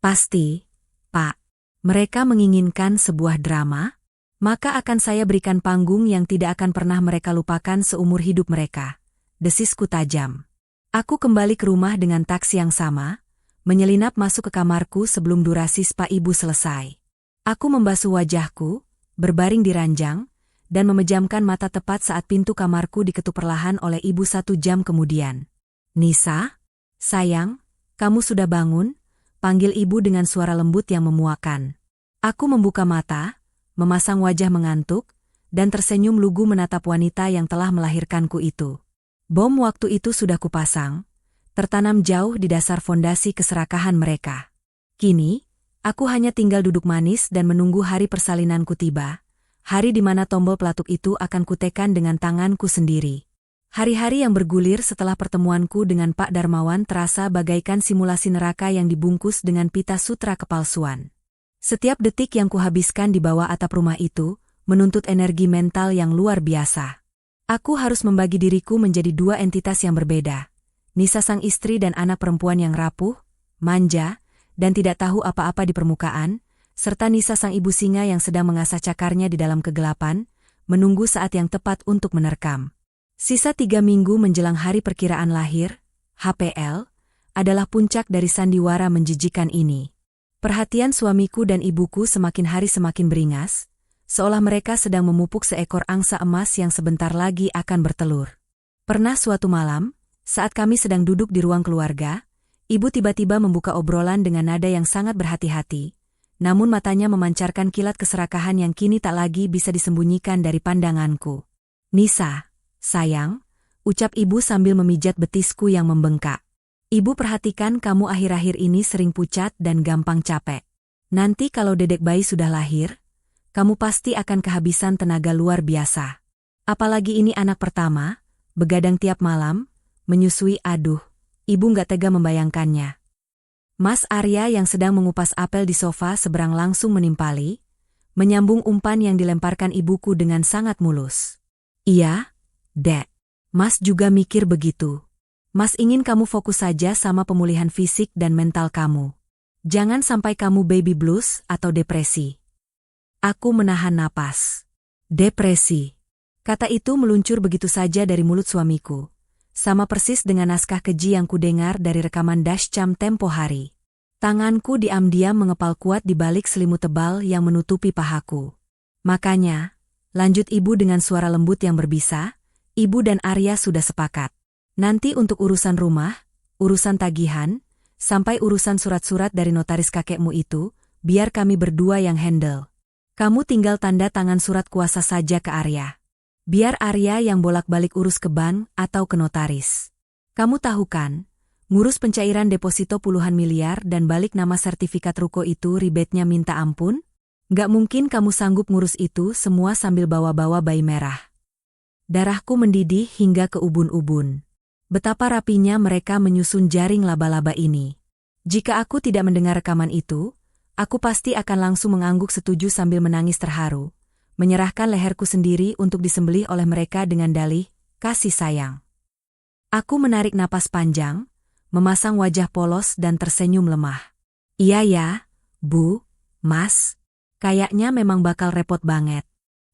Pasti, Pak, mereka menginginkan sebuah drama, maka akan saya berikan panggung yang tidak akan pernah mereka lupakan seumur hidup mereka. Desisku tajam. Aku kembali ke rumah dengan taksi yang sama, menyelinap masuk ke kamarku sebelum durasi spa ibu selesai. Aku membasuh wajahku, berbaring di ranjang, dan memejamkan mata tepat saat pintu kamarku diketuk perlahan oleh ibu 1 jam kemudian. Nisa, sayang, kamu sudah bangun? Panggil ibu dengan suara lembut yang memuakan. Aku membuka mata, memasang wajah mengantuk, dan tersenyum lugu menatap wanita yang telah melahirkanku itu. Bom waktu itu sudah kupasang, tertanam jauh di dasar fondasi keserakahan mereka. Kini, aku hanya tinggal duduk manis dan menunggu hari persalinanku tiba, hari di mana tombol pelatuk itu akan kutekan dengan tanganku sendiri. Hari-hari yang bergulir setelah pertemuanku dengan Pak Darmawan terasa bagaikan simulasi neraka yang dibungkus dengan pita sutra kepalsuan. Setiap detik yang kuhabiskan di bawah atap rumah itu, menuntut energi mental yang luar biasa. Aku harus membagi diriku menjadi dua entitas yang berbeda. Nisa sang istri dan anak perempuan yang rapuh, manja, dan tidak tahu apa-apa di permukaan, serta Nisa sang ibu singa yang sedang mengasah cakarnya di dalam kegelapan, menunggu saat yang tepat untuk menerkam. Sisa 3 minggu menjelang hari perkiraan lahir, HPL, adalah puncak dari sandiwara menjijikan ini. Perhatian suamiku dan ibuku semakin hari semakin beringas, seolah mereka sedang memupuk seekor angsa emas yang sebentar lagi akan bertelur. Pernah suatu malam, saat kami sedang duduk di ruang keluarga, ibu tiba-tiba membuka obrolan dengan nada yang sangat berhati-hati, namun matanya memancarkan kilat keserakahan yang kini tak lagi bisa disembunyikan dari pandanganku. "Nisa, sayang," ucap ibu sambil memijat betisku yang membengkak. "Ibu perhatikan kamu akhir-akhir ini sering pucat dan gampang capek. Nanti kalau dedek bayi sudah lahir, kamu pasti akan kehabisan tenaga luar biasa. Apalagi ini anak pertama, begadang tiap malam, menyusui, aduh, ibu nggak tega membayangkannya." Mas Arya yang sedang mengupas apel di sofa seberang langsung menimpali, menyambung umpan yang dilemparkan ibuku dengan sangat mulus. "Iya, Dek. Mas juga mikir begitu. Mas ingin kamu fokus saja sama pemulihan fisik dan mental kamu. Jangan sampai kamu baby blues atau depresi." Aku menahan napas. "Depresi." Kata itu meluncur begitu saja dari mulut suamiku. Sama persis dengan naskah keji yang kudengar dari rekaman dashcam tempo hari. Tanganku diam-diam mengepal kuat di balik selimut tebal yang menutupi pahaku. "Makanya," lanjut ibu dengan suara lembut yang berbisa, "ibu dan Arya sudah sepakat. Nanti untuk urusan rumah, urusan tagihan, sampai urusan surat-surat dari notaris kakekmu itu, biar kami berdua yang handle. Kamu tinggal tanda tangan surat kuasa saja ke Arya. Biar Arya yang bolak-balik urus ke bank atau ke notaris. Kamu tahu kan, ngurus pencairan deposito puluhan miliar dan balik nama sertifikat ruko itu ribetnya minta ampun? Gak mungkin kamu sanggup ngurus itu semua sambil bawa-bawa bayi merah." Darahku mendidih hingga ke ubun-ubun. Betapa rapinya mereka menyusun jaring laba-laba ini. Jika aku tidak mendengar rekaman itu, aku pasti akan langsung mengangguk setuju sambil menangis terharu, menyerahkan leherku sendiri untuk disembelih oleh mereka dengan dalih kasih sayang. Aku menarik napas panjang, memasang wajah polos dan tersenyum lemah. "Iya ya, Bu, Mas. Kayaknya memang bakal repot banget."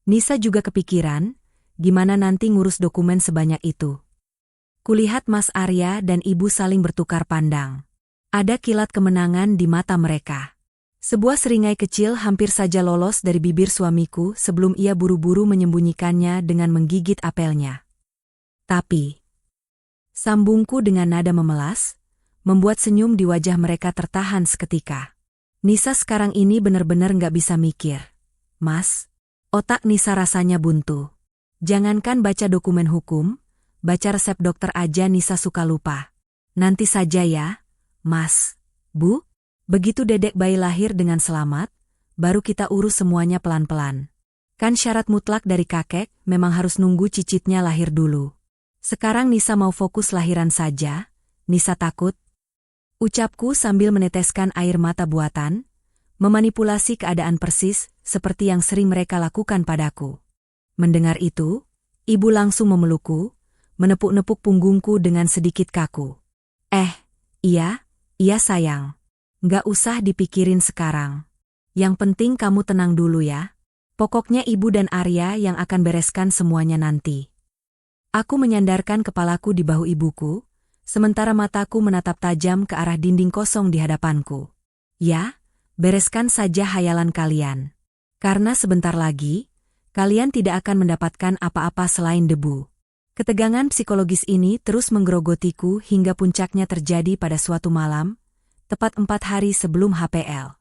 Nisa juga kepikiran, gimana nanti ngurus dokumen sebanyak itu. Kulihat Mas Arya dan ibu saling bertukar pandang. Ada kilat kemenangan di mata mereka. Sebuah seringai kecil hampir saja lolos dari bibir suamiku sebelum ia buru-buru menyembunyikannya dengan menggigit apelnya. "Tapi," sambungku dengan nada memelas, membuat senyum di wajah mereka tertahan seketika. Nisa sekarang ini benar-benar nggak bisa mikir. "Mas," otak Nisa rasanya buntu. Jangankan baca dokumen hukum, baca resep dokter aja Nisa suka lupa. "Nanti saja ya, Mas, Bu. Begitu dedek bayi lahir dengan selamat, baru kita urus semuanya pelan-pelan. Kan syarat mutlak dari kakek memang harus nunggu cicitnya lahir dulu. Sekarang Nisa mau fokus lahiran saja, Nisa takut." Ucapku sambil meneteskan air mata buatan, memanipulasi keadaan persis seperti yang sering mereka lakukan padaku. Mendengar itu, ibu langsung memelukku, menepuk-nepuk punggungku dengan sedikit kaku. Iya sayang. Nggak usah dipikirin sekarang. Yang penting kamu tenang dulu ya. Pokoknya ibu dan Arya yang akan bereskan semuanya nanti." Aku menyandarkan kepalaku di bahu ibuku, sementara mataku menatap tajam ke arah dinding kosong di hadapanku. "Ya, bereskan saja hayalan kalian. Karena sebentar lagi, kalian tidak akan mendapatkan apa-apa selain debu." Ketegangan psikologis ini terus menggerogotiku hingga puncaknya terjadi pada suatu malam, tepat 4 hari sebelum HPL.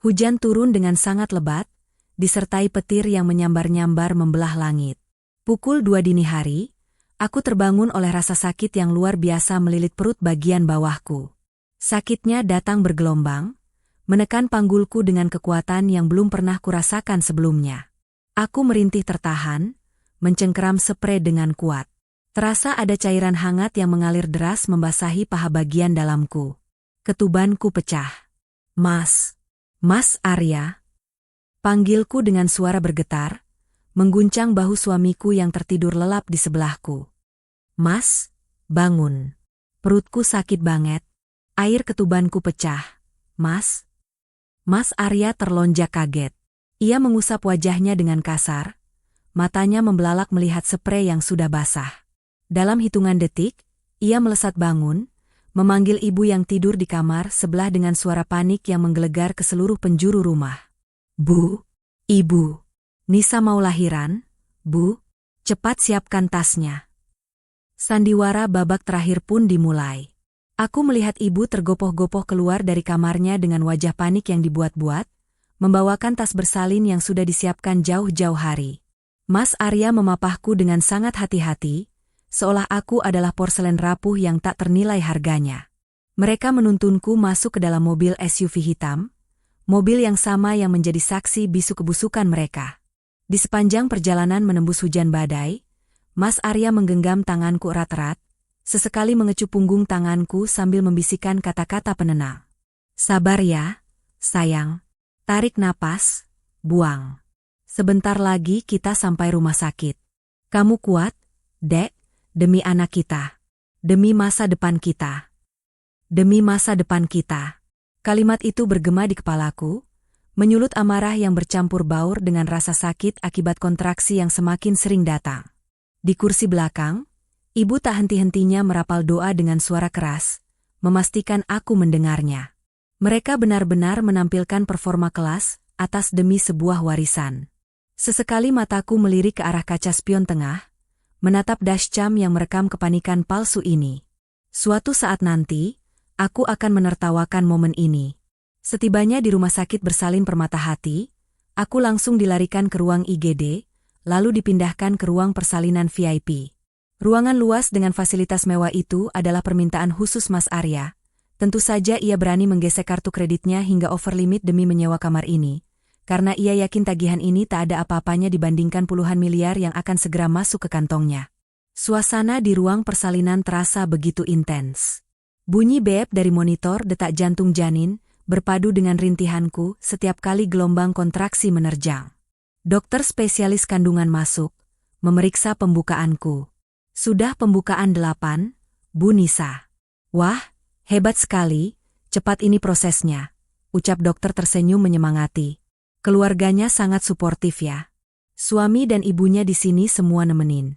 Hujan turun dengan sangat lebat, disertai petir yang menyambar-nyambar membelah langit. Pukul 2 dini hari, aku terbangun oleh rasa sakit yang luar biasa melilit perut bagian bawahku. Sakitnya datang bergelombang, menekan panggulku dengan kekuatan yang belum pernah kurasakan sebelumnya. Aku merintih tertahan, mencengkeram spray dengan kuat. Terasa ada cairan hangat yang mengalir deras membasahi paha bagian dalamku. Ketubanku pecah. "Mas, Mas Arya, panggilku dengan suara bergetar, mengguncang bahu suamiku yang tertidur lelap di sebelahku. Mas, bangun. Perutku sakit banget. Air ketubanku pecah. Mas. Mas Arya terlonjak kaget. Ia mengusap wajahnya dengan kasar. Matanya membelalak melihat sprei yang sudah basah. Dalam hitungan detik, ia melesat bangun, memanggil ibu yang tidur di kamar sebelah dengan suara panik yang menggelegar ke seluruh penjuru rumah. Bu, ibu, Nisa mau lahiran, Bu, cepat siapkan tasnya. Sandiwara babak terakhir pun dimulai. Aku melihat ibu tergopoh-gopoh keluar dari kamarnya dengan wajah panik yang dibuat-buat, membawakan tas bersalin yang sudah disiapkan jauh-jauh hari. Mas Arya memapahku dengan sangat hati-hati, seolah aku adalah porselen rapuh yang tak ternilai harganya. Mereka menuntunku masuk ke dalam mobil SUV hitam, mobil yang sama yang menjadi saksi bisu kebusukan mereka. Di sepanjang perjalanan menembus hujan badai, Mas Arya menggenggam tanganku erat-erat, sesekali mengecup punggung tanganku sambil membisikkan kata-kata penenang. Sabar ya, sayang. Tarik napas, buang. Sebentar lagi kita sampai rumah sakit. Kamu kuat, Dek, demi anak kita. Demi masa depan kita. Demi masa depan kita. Kalimat itu bergema di kepalaku, menyulut amarah yang bercampur baur dengan rasa sakit akibat kontraksi yang semakin sering datang. Di kursi belakang, ibu tak henti-hentinya merapal doa dengan suara keras, memastikan aku mendengarnya. Mereka benar-benar menampilkan performa kelas atas demi sebuah warisan. Sesekali mataku melirik ke arah kaca spion tengah, menatap dashcam yang merekam kepanikan palsu ini. Suatu saat nanti, aku akan menertawakan momen ini. Setibanya di rumah sakit bersalin Permata Hati, aku langsung dilarikan ke ruang IGD, lalu dipindahkan ke ruang persalinan VIP. Ruangan luas dengan fasilitas mewah itu adalah permintaan khusus Mas Arya. Tentu saja ia berani menggesek kartu kreditnya hingga over limit demi menyewa kamar ini, karena ia yakin tagihan ini tak ada apa-apanya dibandingkan puluhan miliar yang akan segera masuk ke kantongnya. Suasana di ruang persalinan terasa begitu intens. Bunyi beep dari monitor detak jantung janin, berpadu dengan rintihanku setiap kali gelombang kontraksi menerjang. Dokter spesialis kandungan masuk, memeriksa pembukaanku. Sudah pembukaan 8, Bu Nisa. Wah, hebat sekali, cepat ini prosesnya, ucap dokter tersenyum menyemangati. Keluarganya sangat suportif ya. Suami dan ibunya di sini semua nemenin.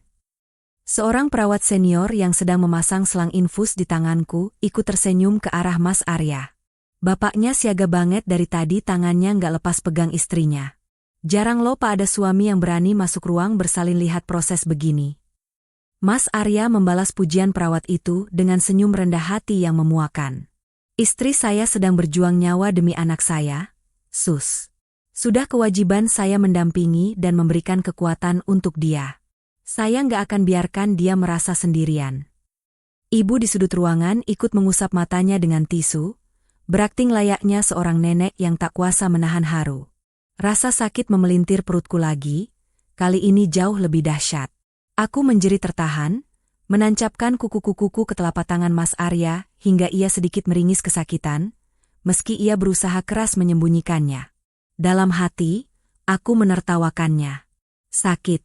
Seorang perawat senior yang sedang memasang selang infus di tanganku ikut tersenyum ke arah Mas Arya. Bapaknya siaga banget dari tadi, tangannya nggak lepas pegang istrinya. Jarang loh ada suami yang berani masuk ruang bersalin lihat proses begini. Mas Arya membalas pujian perawat itu dengan senyum rendah hati yang memuakan. Istri saya sedang berjuang nyawa demi anak saya, Sus. Sudah kewajiban saya mendampingi dan memberikan kekuatan untuk dia. Saya nggak akan biarkan dia merasa sendirian. Ibu di sudut ruangan ikut mengusap matanya dengan tisu, berakting layaknya seorang nenek yang tak kuasa menahan haru. Rasa sakit memelintir perutku lagi, kali ini jauh lebih dahsyat. Aku menjerit tertahan, menancapkan kuku-kukuku ke telapak tangan Mas Arya hingga ia sedikit meringis kesakitan, meski ia berusaha keras menyembunyikannya. Dalam hati, aku menertawakannya. Sakit,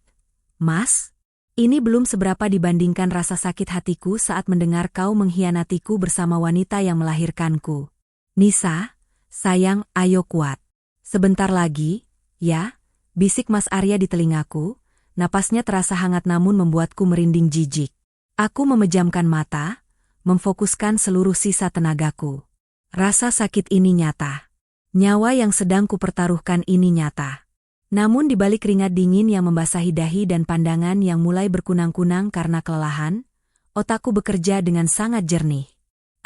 Mas? Ini belum seberapa dibandingkan rasa sakit hatiku saat mendengar kau mengkhianatiku bersama wanita yang melahirkanku. Nisa, sayang, ayo kuat. Sebentar lagi, ya, bisik Mas Arya di telingaku. Napasnya terasa hangat namun membuatku merinding jijik. Aku memejamkan mata, memfokuskan seluruh sisa tenagaku. Rasa sakit ini nyata. Nyawa yang sedang kupertaruhkan ini nyata. Namun di balik keringat dingin yang membasahi dahi dan pandangan yang mulai berkunang-kunang karena kelelahan, otakku bekerja dengan sangat jernih.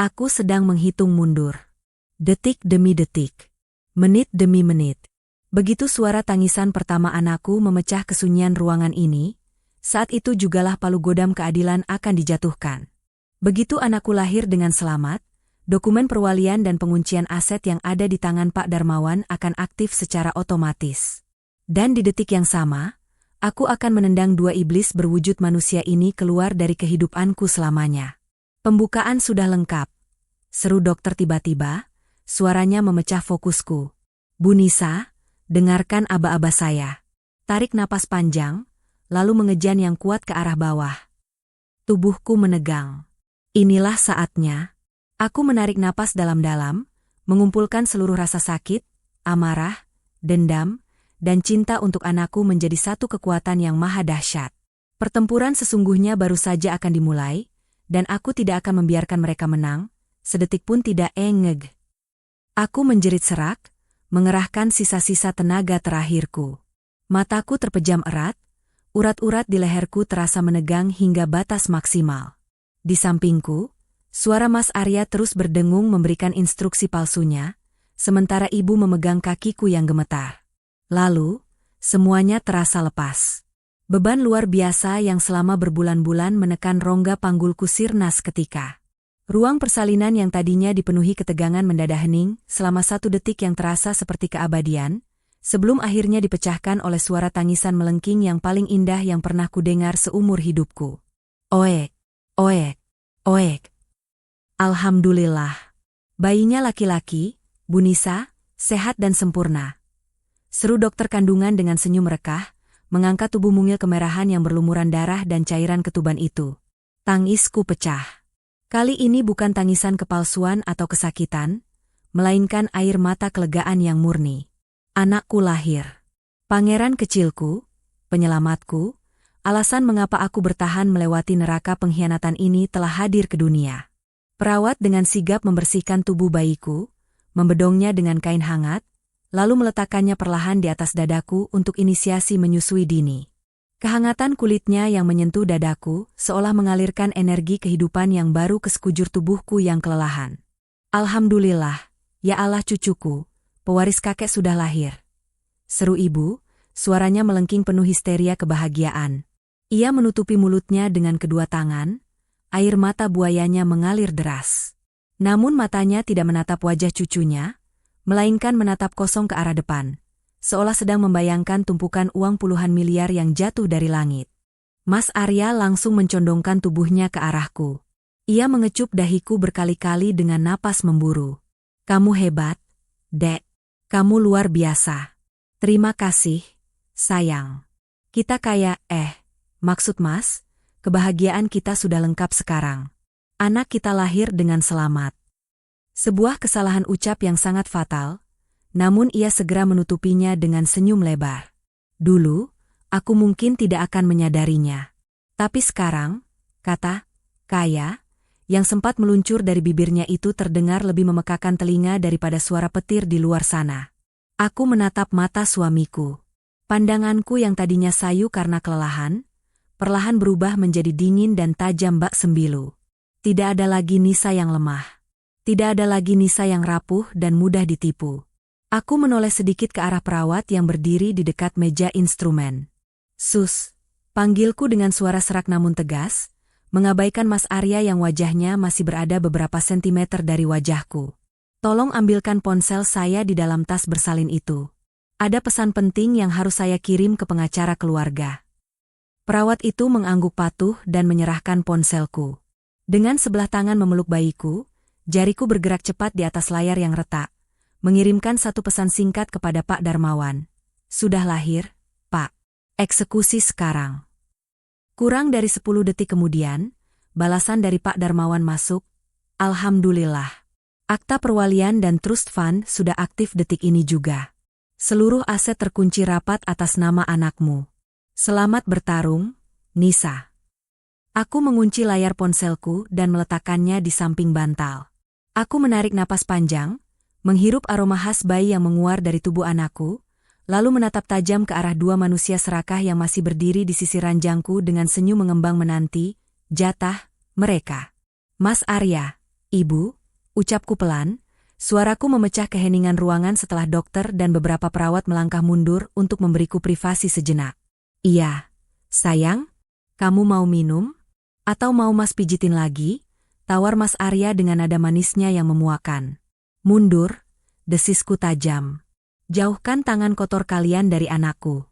Aku sedang menghitung mundur. Detik demi detik. Menit demi menit. Begitu suara tangisan pertama anakku memecah kesunyian ruangan ini, saat itu jugalah palu godam keadilan akan dijatuhkan. Begitu anakku lahir dengan selamat, dokumen perwalian dan penguncian aset yang ada di tangan Pak Darmawan akan aktif secara otomatis. Dan di detik yang sama, aku akan menendang dua iblis berwujud manusia ini keluar dari kehidupanku selamanya. Pembukaan sudah lengkap. Seru dokter tiba-tiba, suaranya memecah fokusku. Bu Nisa, dengarkan aba-aba saya. Tarik napas panjang, lalu mengejan yang kuat ke arah bawah. Tubuhku menegang. Inilah saatnya. Aku menarik napas dalam-dalam, mengumpulkan seluruh rasa sakit, amarah, dendam, dan cinta untuk anakku menjadi satu kekuatan yang maha dahsyat. Pertempuran sesungguhnya baru saja akan dimulai, dan aku tidak akan membiarkan mereka menang, sedetik pun tidak. Aku menjerit serak, mengerahkan sisa-sisa tenaga terakhirku. Mataku terpejam erat, urat-urat di leherku terasa menegang hingga batas maksimal. Di sampingku, suara Mas Arya terus berdengung memberikan instruksi palsunya, sementara ibu memegang kakiku yang gemetar. Lalu, semuanya terasa lepas. Beban luar biasa yang selama berbulan-bulan menekan rongga panggulku sirna seketika. Ruang persalinan yang tadinya dipenuhi ketegangan mendadak hening selama 1 detik yang terasa seperti keabadian, sebelum akhirnya dipecahkan oleh suara tangisan melengking yang paling indah yang pernah kudengar seumur hidupku. Oek, oek, oek. Alhamdulillah. Bayinya laki-laki, Bu Nisa, sehat dan sempurna. Seru dokter kandungan dengan senyum rekah, mengangkat tubuh mungil kemerahan yang berlumuran darah dan cairan ketuban itu. Tangisku pecah. Kali ini bukan tangisan kepalsuan atau kesakitan, melainkan air mata kelegaan yang murni. Anakku lahir. Pangeran kecilku, penyelamatku, alasan mengapa aku bertahan melewati neraka pengkhianatan ini telah hadir ke dunia. Perawat dengan sigap membersihkan tubuh bayiku, membedongnya dengan kain hangat, lalu meletakkannya perlahan di atas dadaku untuk inisiasi menyusui dini. Kehangatan kulitnya yang menyentuh dadaku seolah mengalirkan energi kehidupan yang baru ke sekujur tubuhku yang kelelahan. Alhamdulillah, ya Allah cucuku, pewaris kakek sudah lahir. Seru ibu, suaranya melengking penuh histeria kebahagiaan. Ia menutupi mulutnya dengan kedua tangan, air mata buayanya mengalir deras. Namun matanya tidak menatap wajah cucunya, melainkan menatap kosong ke arah depan, seolah sedang membayangkan tumpukan uang puluhan miliar yang jatuh dari langit. Mas Arya langsung mencondongkan tubuhnya ke arahku. Ia mengecup dahiku berkali-kali dengan napas memburu. Kamu hebat, Dek. Kamu luar biasa. Terima kasih, sayang. Kita maksud Mas, kebahagiaan kita sudah lengkap sekarang. Anak kita lahir dengan selamat. Sebuah kesalahan ucap yang sangat fatal, namun ia segera menutupinya dengan senyum lebar. Dulu, aku mungkin tidak akan menyadarinya. Tapi sekarang, kata Kaya, yang sempat meluncur dari bibirnya itu terdengar lebih memekakan telinga daripada suara petir di luar sana. Aku menatap mata suamiku. Pandanganku yang tadinya sayu karena kelelahan, perlahan berubah menjadi dingin dan tajam bak sembilu. Tidak ada lagi Nisa yang lemah. Tidak ada lagi Nisa yang rapuh dan mudah ditipu. Aku menoleh sedikit ke arah perawat yang berdiri di dekat meja instrumen. Sus, panggilku dengan suara serak namun tegas, mengabaikan Mas Arya yang wajahnya masih berada beberapa sentimeter dari wajahku. Tolong ambilkan ponsel saya di dalam tas bersalin itu. Ada pesan penting yang harus saya kirim ke pengacara keluarga. Perawat itu mengangguk patuh dan menyerahkan ponselku. Dengan sebelah tangan memeluk bayiku, jariku bergerak cepat di atas layar yang retak, mengirimkan satu pesan singkat kepada Pak Darmawan. Sudah lahir, Pak. Eksekusi sekarang. Kurang dari 10 detik kemudian, balasan dari Pak Darmawan masuk. Alhamdulillah. Akta perwalian dan trust fund sudah aktif detik ini juga. Seluruh aset terkunci rapat atas nama anakmu. Selamat bertarung, Nisa. Aku mengunci layar ponselku dan meletakkannya di samping bantal. Aku menarik napas panjang, menghirup aroma khas bayi yang menguar dari tubuh anakku, lalu menatap tajam ke arah 2 manusia serakah yang masih berdiri di sisi ranjangku dengan senyum mengembang menanti jatah mereka. Mas Arya, Ibu, ucapku pelan, suaraku memecah keheningan ruangan setelah dokter dan beberapa perawat melangkah mundur untuk memberiku privasi sejenak. Iya, sayang, kamu mau minum? Atau mau Mas pijitin lagi? Tawar Mas Arya dengan nada manisnya yang memuakan. Mundur, desisku tajam. Jauhkan tangan kotor kalian dari anakku.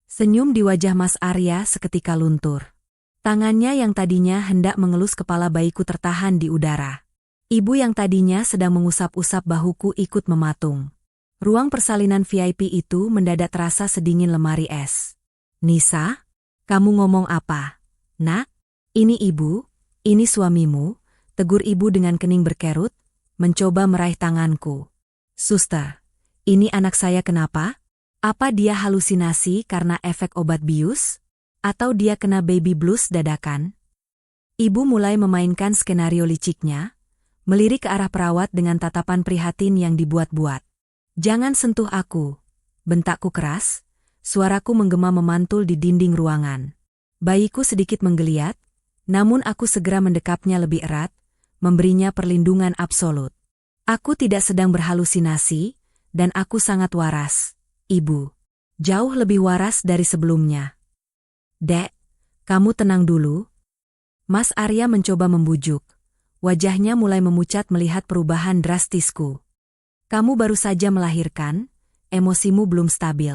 Senyum di wajah Mas Arya seketika luntur. Tangannya yang tadinya hendak mengelus kepala bayiku tertahan di udara. Ibu yang tadinya sedang mengusap-usap bahuku ikut mematung. Ruang persalinan VIP itu mendadak terasa sedingin lemari es. Nisa, kamu ngomong apa? Nak, ini ibu, ini suamimu, tegur ibu dengan kening berkerut, mencoba meraih tanganku. Suster, ini anak saya kenapa? Apa dia halusinasi karena efek obat bius? Atau dia kena baby blues dadakan? Ibu mulai memainkan skenario liciknya, melirik ke arah perawat dengan tatapan prihatin yang dibuat-buat. Jangan sentuh aku, bentakku keras, suaraku menggema memantul di dinding ruangan. Bayiku sedikit menggeliat, namun aku segera mendekapnya lebih erat, memberinya perlindungan absolut. Aku tidak sedang berhalusinasi, dan aku sangat waras, Ibu. Jauh lebih waras dari sebelumnya. Dek, kamu tenang dulu. Mas Arya mencoba membujuk. Wajahnya mulai memucat melihat perubahan drastisku. Kamu baru saja melahirkan, emosimu belum stabil.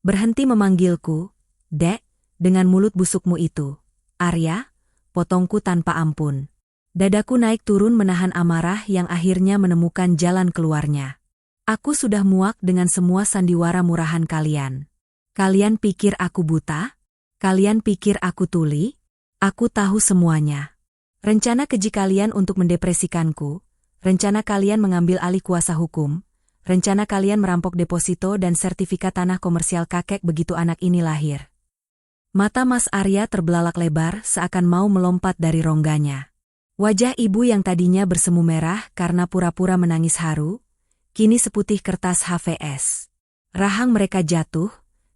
Berhenti memanggilku, Dek, dengan mulut busukmu itu. Arya, potongku tanpa ampun. Dadaku naik turun menahan amarah yang akhirnya menemukan jalan keluarnya. Aku sudah muak dengan semua sandiwara murahan kalian. Kalian pikir aku buta? Kalian pikir aku tuli? Aku tahu semuanya. Rencana keji kalian untuk mendepresikanku, rencana kalian mengambil alih kuasa hukum, rencana kalian merampok deposito dan sertifikat tanah komersial kakek begitu anak ini lahir. Mata Mas Arya terbelalak lebar seakan mau melompat dari rongganya. Wajah ibu yang tadinya bersemu merah karena pura-pura menangis haru, kini seputih kertas HVS. Rahang mereka jatuh,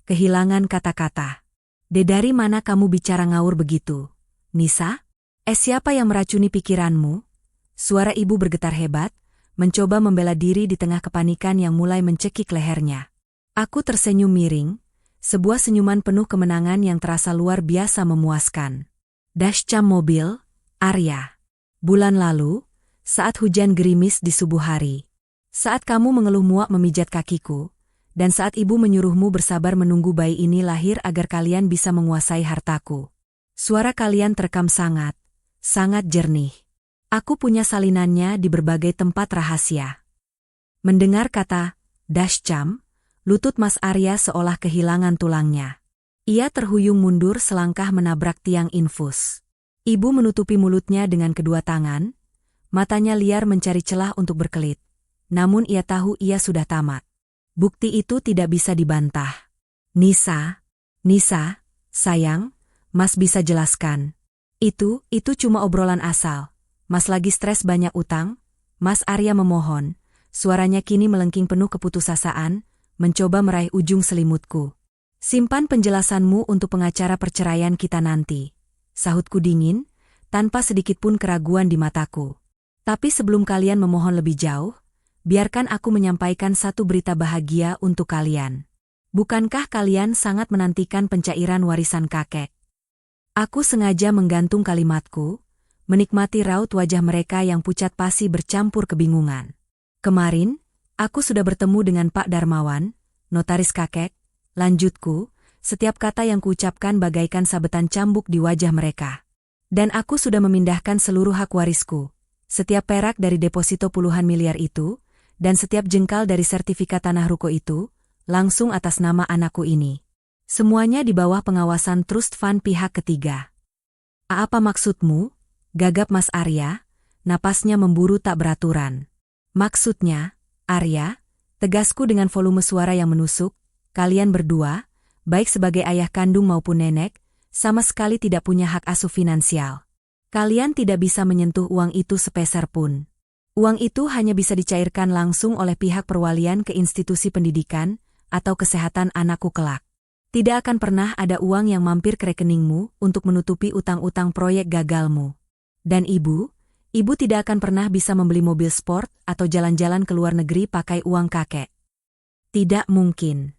kehilangan kata-kata. Dari mana kamu bicara ngawur begitu? Nisa? Siapa yang meracuni pikiranmu? Suara ibu bergetar hebat, mencoba membela diri di tengah kepanikan yang mulai mencekik lehernya. Aku tersenyum miring, sebuah senyuman penuh kemenangan yang terasa luar biasa memuaskan. Dashcam mobil, Arya. Bulan lalu, saat hujan gerimis di subuh hari. Saat kamu mengeluh muak memijat kakiku, dan saat ibu menyuruhmu bersabar menunggu bayi ini lahir agar kalian bisa menguasai hartaku. Suara kalian terekam sangat jernih. Aku punya salinannya di berbagai tempat rahasia. Mendengar kata Dashcam, lutut Mas Arya seolah kehilangan tulangnya. Ia terhuyung mundur selangkah menabrak tiang infus. Ibu menutupi mulutnya dengan kedua tangan, matanya liar mencari celah untuk berkelit. Namun ia tahu ia sudah tamat. Bukti itu tidak bisa dibantah. Nisa, sayang, Mas bisa jelaskan. Itu cuma obrolan asal. Mas lagi stres banyak utang. Mas Arya memohon, suaranya kini melengking penuh keputusasaan, mencoba meraih ujung selimutku. Simpan penjelasanmu untuk pengacara perceraian kita nanti. Sahutku dingin, tanpa sedikit pun keraguan di mataku. Tapi sebelum kalian memohon lebih jauh, biarkan aku menyampaikan satu berita bahagia untuk kalian. Bukankah kalian sangat menantikan pencairan warisan kakek? Aku sengaja menggantung kalimatku, menikmati raut wajah mereka yang pucat pasi bercampur kebingungan. Kemarin, aku sudah bertemu dengan Pak Darmawan, notaris kakek, lanjutku, setiap kata yang kuucapkan bagaikan sabetan cambuk di wajah mereka. Dan aku sudah memindahkan seluruh hak warisku, setiap perak dari deposito puluhan miliar itu, dan setiap jengkal dari sertifikat tanah ruko itu, langsung atas nama anakku ini. Semuanya di bawah pengawasan trust fund pihak ketiga. Apa maksudmu? Gagap Mas Arya, napasnya memburu tak beraturan. Maksudnya, Arya, tegasku dengan volume suara yang menusuk, kalian berdua, baik sebagai ayah kandung maupun nenek, sama sekali tidak punya hak asuh finansial. Kalian tidak bisa menyentuh uang itu sepeser pun. Uang itu hanya bisa dicairkan langsung oleh pihak perwalian ke institusi pendidikan atau kesehatan anakku kelak. Tidak akan pernah ada uang yang mampir ke rekeningmu untuk menutupi utang-utang proyek gagalmu. Dan ibu tidak akan pernah bisa membeli mobil sport atau jalan-jalan ke luar negeri pakai uang kakek. Tidak mungkin.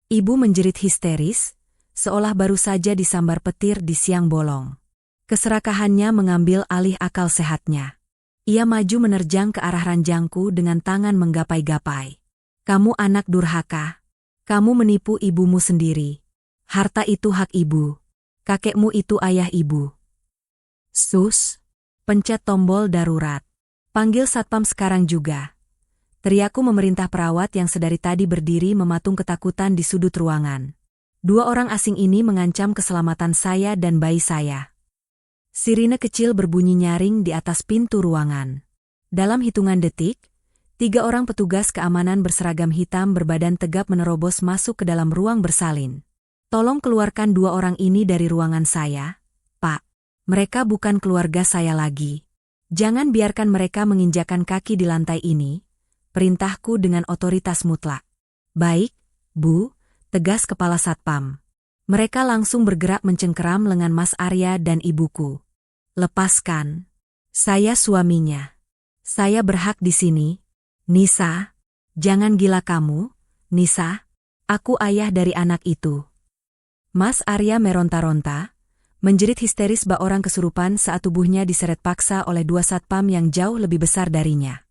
Ibu menjerit histeris, seolah baru saja disambar petir di siang bolong. Keserakahannya mengambil alih akal sehatnya. Ia maju menerjang ke arah ranjangku dengan tangan menggapai-gapai. Kamu anak durhaka. Kamu menipu ibumu sendiri. Harta itu hak ibu. Kakekmu itu ayah ibu. Sus, pencet tombol darurat. Panggil satpam sekarang juga. Teriakku memerintah perawat yang sedari tadi berdiri mematung ketakutan di sudut ruangan. Dua orang asing ini mengancam keselamatan saya dan bayi saya. Sirine kecil berbunyi nyaring di atas pintu ruangan. Dalam hitungan detik, 3 orang petugas keamanan berseragam hitam berbadan tegap menerobos masuk ke dalam ruang bersalin. Tolong keluarkan 2 orang ini dari ruangan saya, Pak. Mereka bukan keluarga saya lagi. Jangan biarkan mereka menginjakan kaki di lantai ini. Perintahku dengan otoritas mutlak. Baik, Bu, tegas kepala satpam. Mereka langsung bergerak mencengkeram lengan Mas Arya dan ibuku. Lepaskan. Saya suaminya. Saya berhak di sini. Nisa, jangan gila kamu, Nisa. Aku ayah dari anak itu. Mas Arya meronta-ronta, menjerit histeris bak orang kesurupan saat tubuhnya diseret paksa oleh 2 satpam yang jauh lebih besar darinya.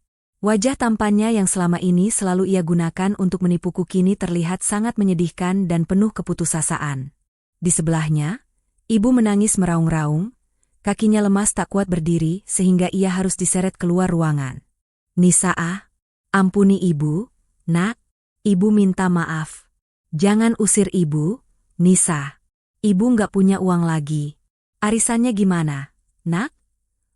Wajah tampannya yang selama ini selalu ia gunakan untuk menipuku kini terlihat sangat menyedihkan dan penuh keputusasaan. Di sebelahnya, ibu menangis meraung-raung, kakinya lemas tak kuat berdiri sehingga ia harus diseret keluar ruangan. Nisa, ampuni ibu, nak, ibu minta maaf. Jangan usir ibu, Nisa. Ibu nggak punya uang lagi. Arisannya gimana, nak?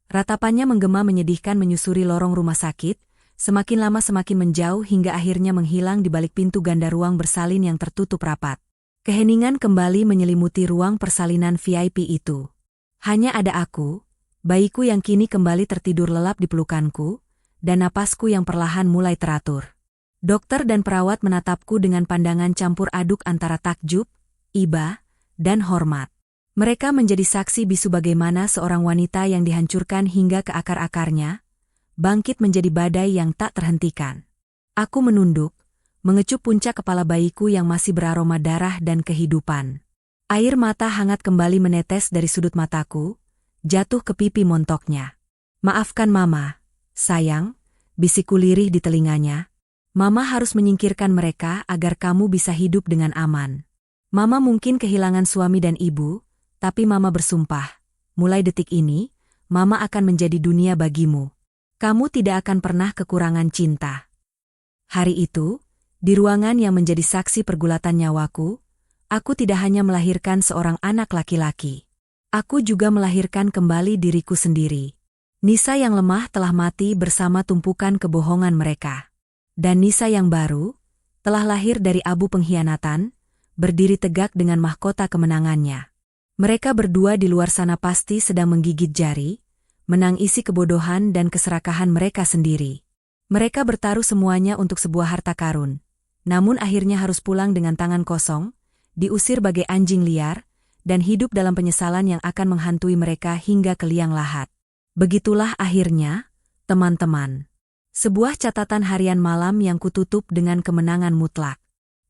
Ratapannya menggema menyedihkan menyusuri lorong rumah sakit, semakin lama semakin menjauh hingga akhirnya menghilang di balik pintu ganda ruang bersalin yang tertutup rapat. Keheningan kembali menyelimuti ruang persalinan VIP itu. Hanya ada aku, bayiku yang kini kembali tertidur lelap di pelukanku, dan napasku yang perlahan mulai teratur. Dokter dan perawat menatapku dengan pandangan campur aduk antara takjub, iba, dan hormat. Mereka menjadi saksi bisu bagaimana seorang wanita yang dihancurkan hingga ke akar-akarnya, bangkit menjadi badai yang tak terhentikan. Aku menunduk, mengecup puncak kepala bayiku yang masih beraroma darah dan kehidupan. Air mata hangat kembali menetes dari sudut mataku, jatuh ke pipi montoknya. Maafkan Mama, sayang, bisikku lirih di telinganya. Mama harus menyingkirkan mereka agar kamu bisa hidup dengan aman. Mama mungkin kehilangan suami dan ibu, tapi Mama bersumpah, mulai detik ini, Mama akan menjadi dunia bagimu. Kamu tidak akan pernah kekurangan cinta. Hari itu, di ruangan yang menjadi saksi pergulatan nyawaku, aku tidak hanya melahirkan seorang anak laki-laki. Aku juga melahirkan kembali diriku sendiri. Nisa yang lemah telah mati bersama tumpukan kebohongan mereka. Dan Nisa yang baru, telah lahir dari abu pengkhianatan, berdiri tegak dengan mahkota kemenangannya. Mereka berdua di luar sana pasti sedang menggigit jari, menangisi kebodohan dan keserakahan mereka sendiri. Mereka bertaruh semuanya untuk sebuah harta karun, namun akhirnya harus pulang dengan tangan kosong, diusir bagai anjing liar, dan hidup dalam penyesalan yang akan menghantui mereka hingga ke liang lahat. Begitulah akhirnya, teman-teman. Sebuah catatan harian malam yang kututup dengan kemenangan mutlak.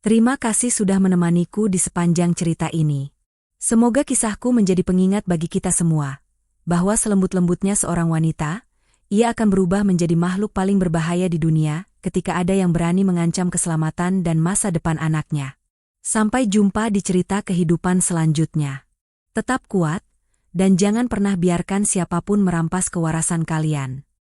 Terima kasih sudah menemaniku di sepanjang cerita ini. Semoga kisahku menjadi pengingat bagi kita semua, bahwa selembut-lembutnya seorang wanita, ia akan berubah menjadi makhluk paling berbahaya di dunia ketika ada yang berani mengancam keselamatan dan masa depan anaknya. Sampai jumpa di cerita kehidupan selanjutnya. Tetap kuat, dan jangan pernah biarkan siapapun merampas kewarasan kalian.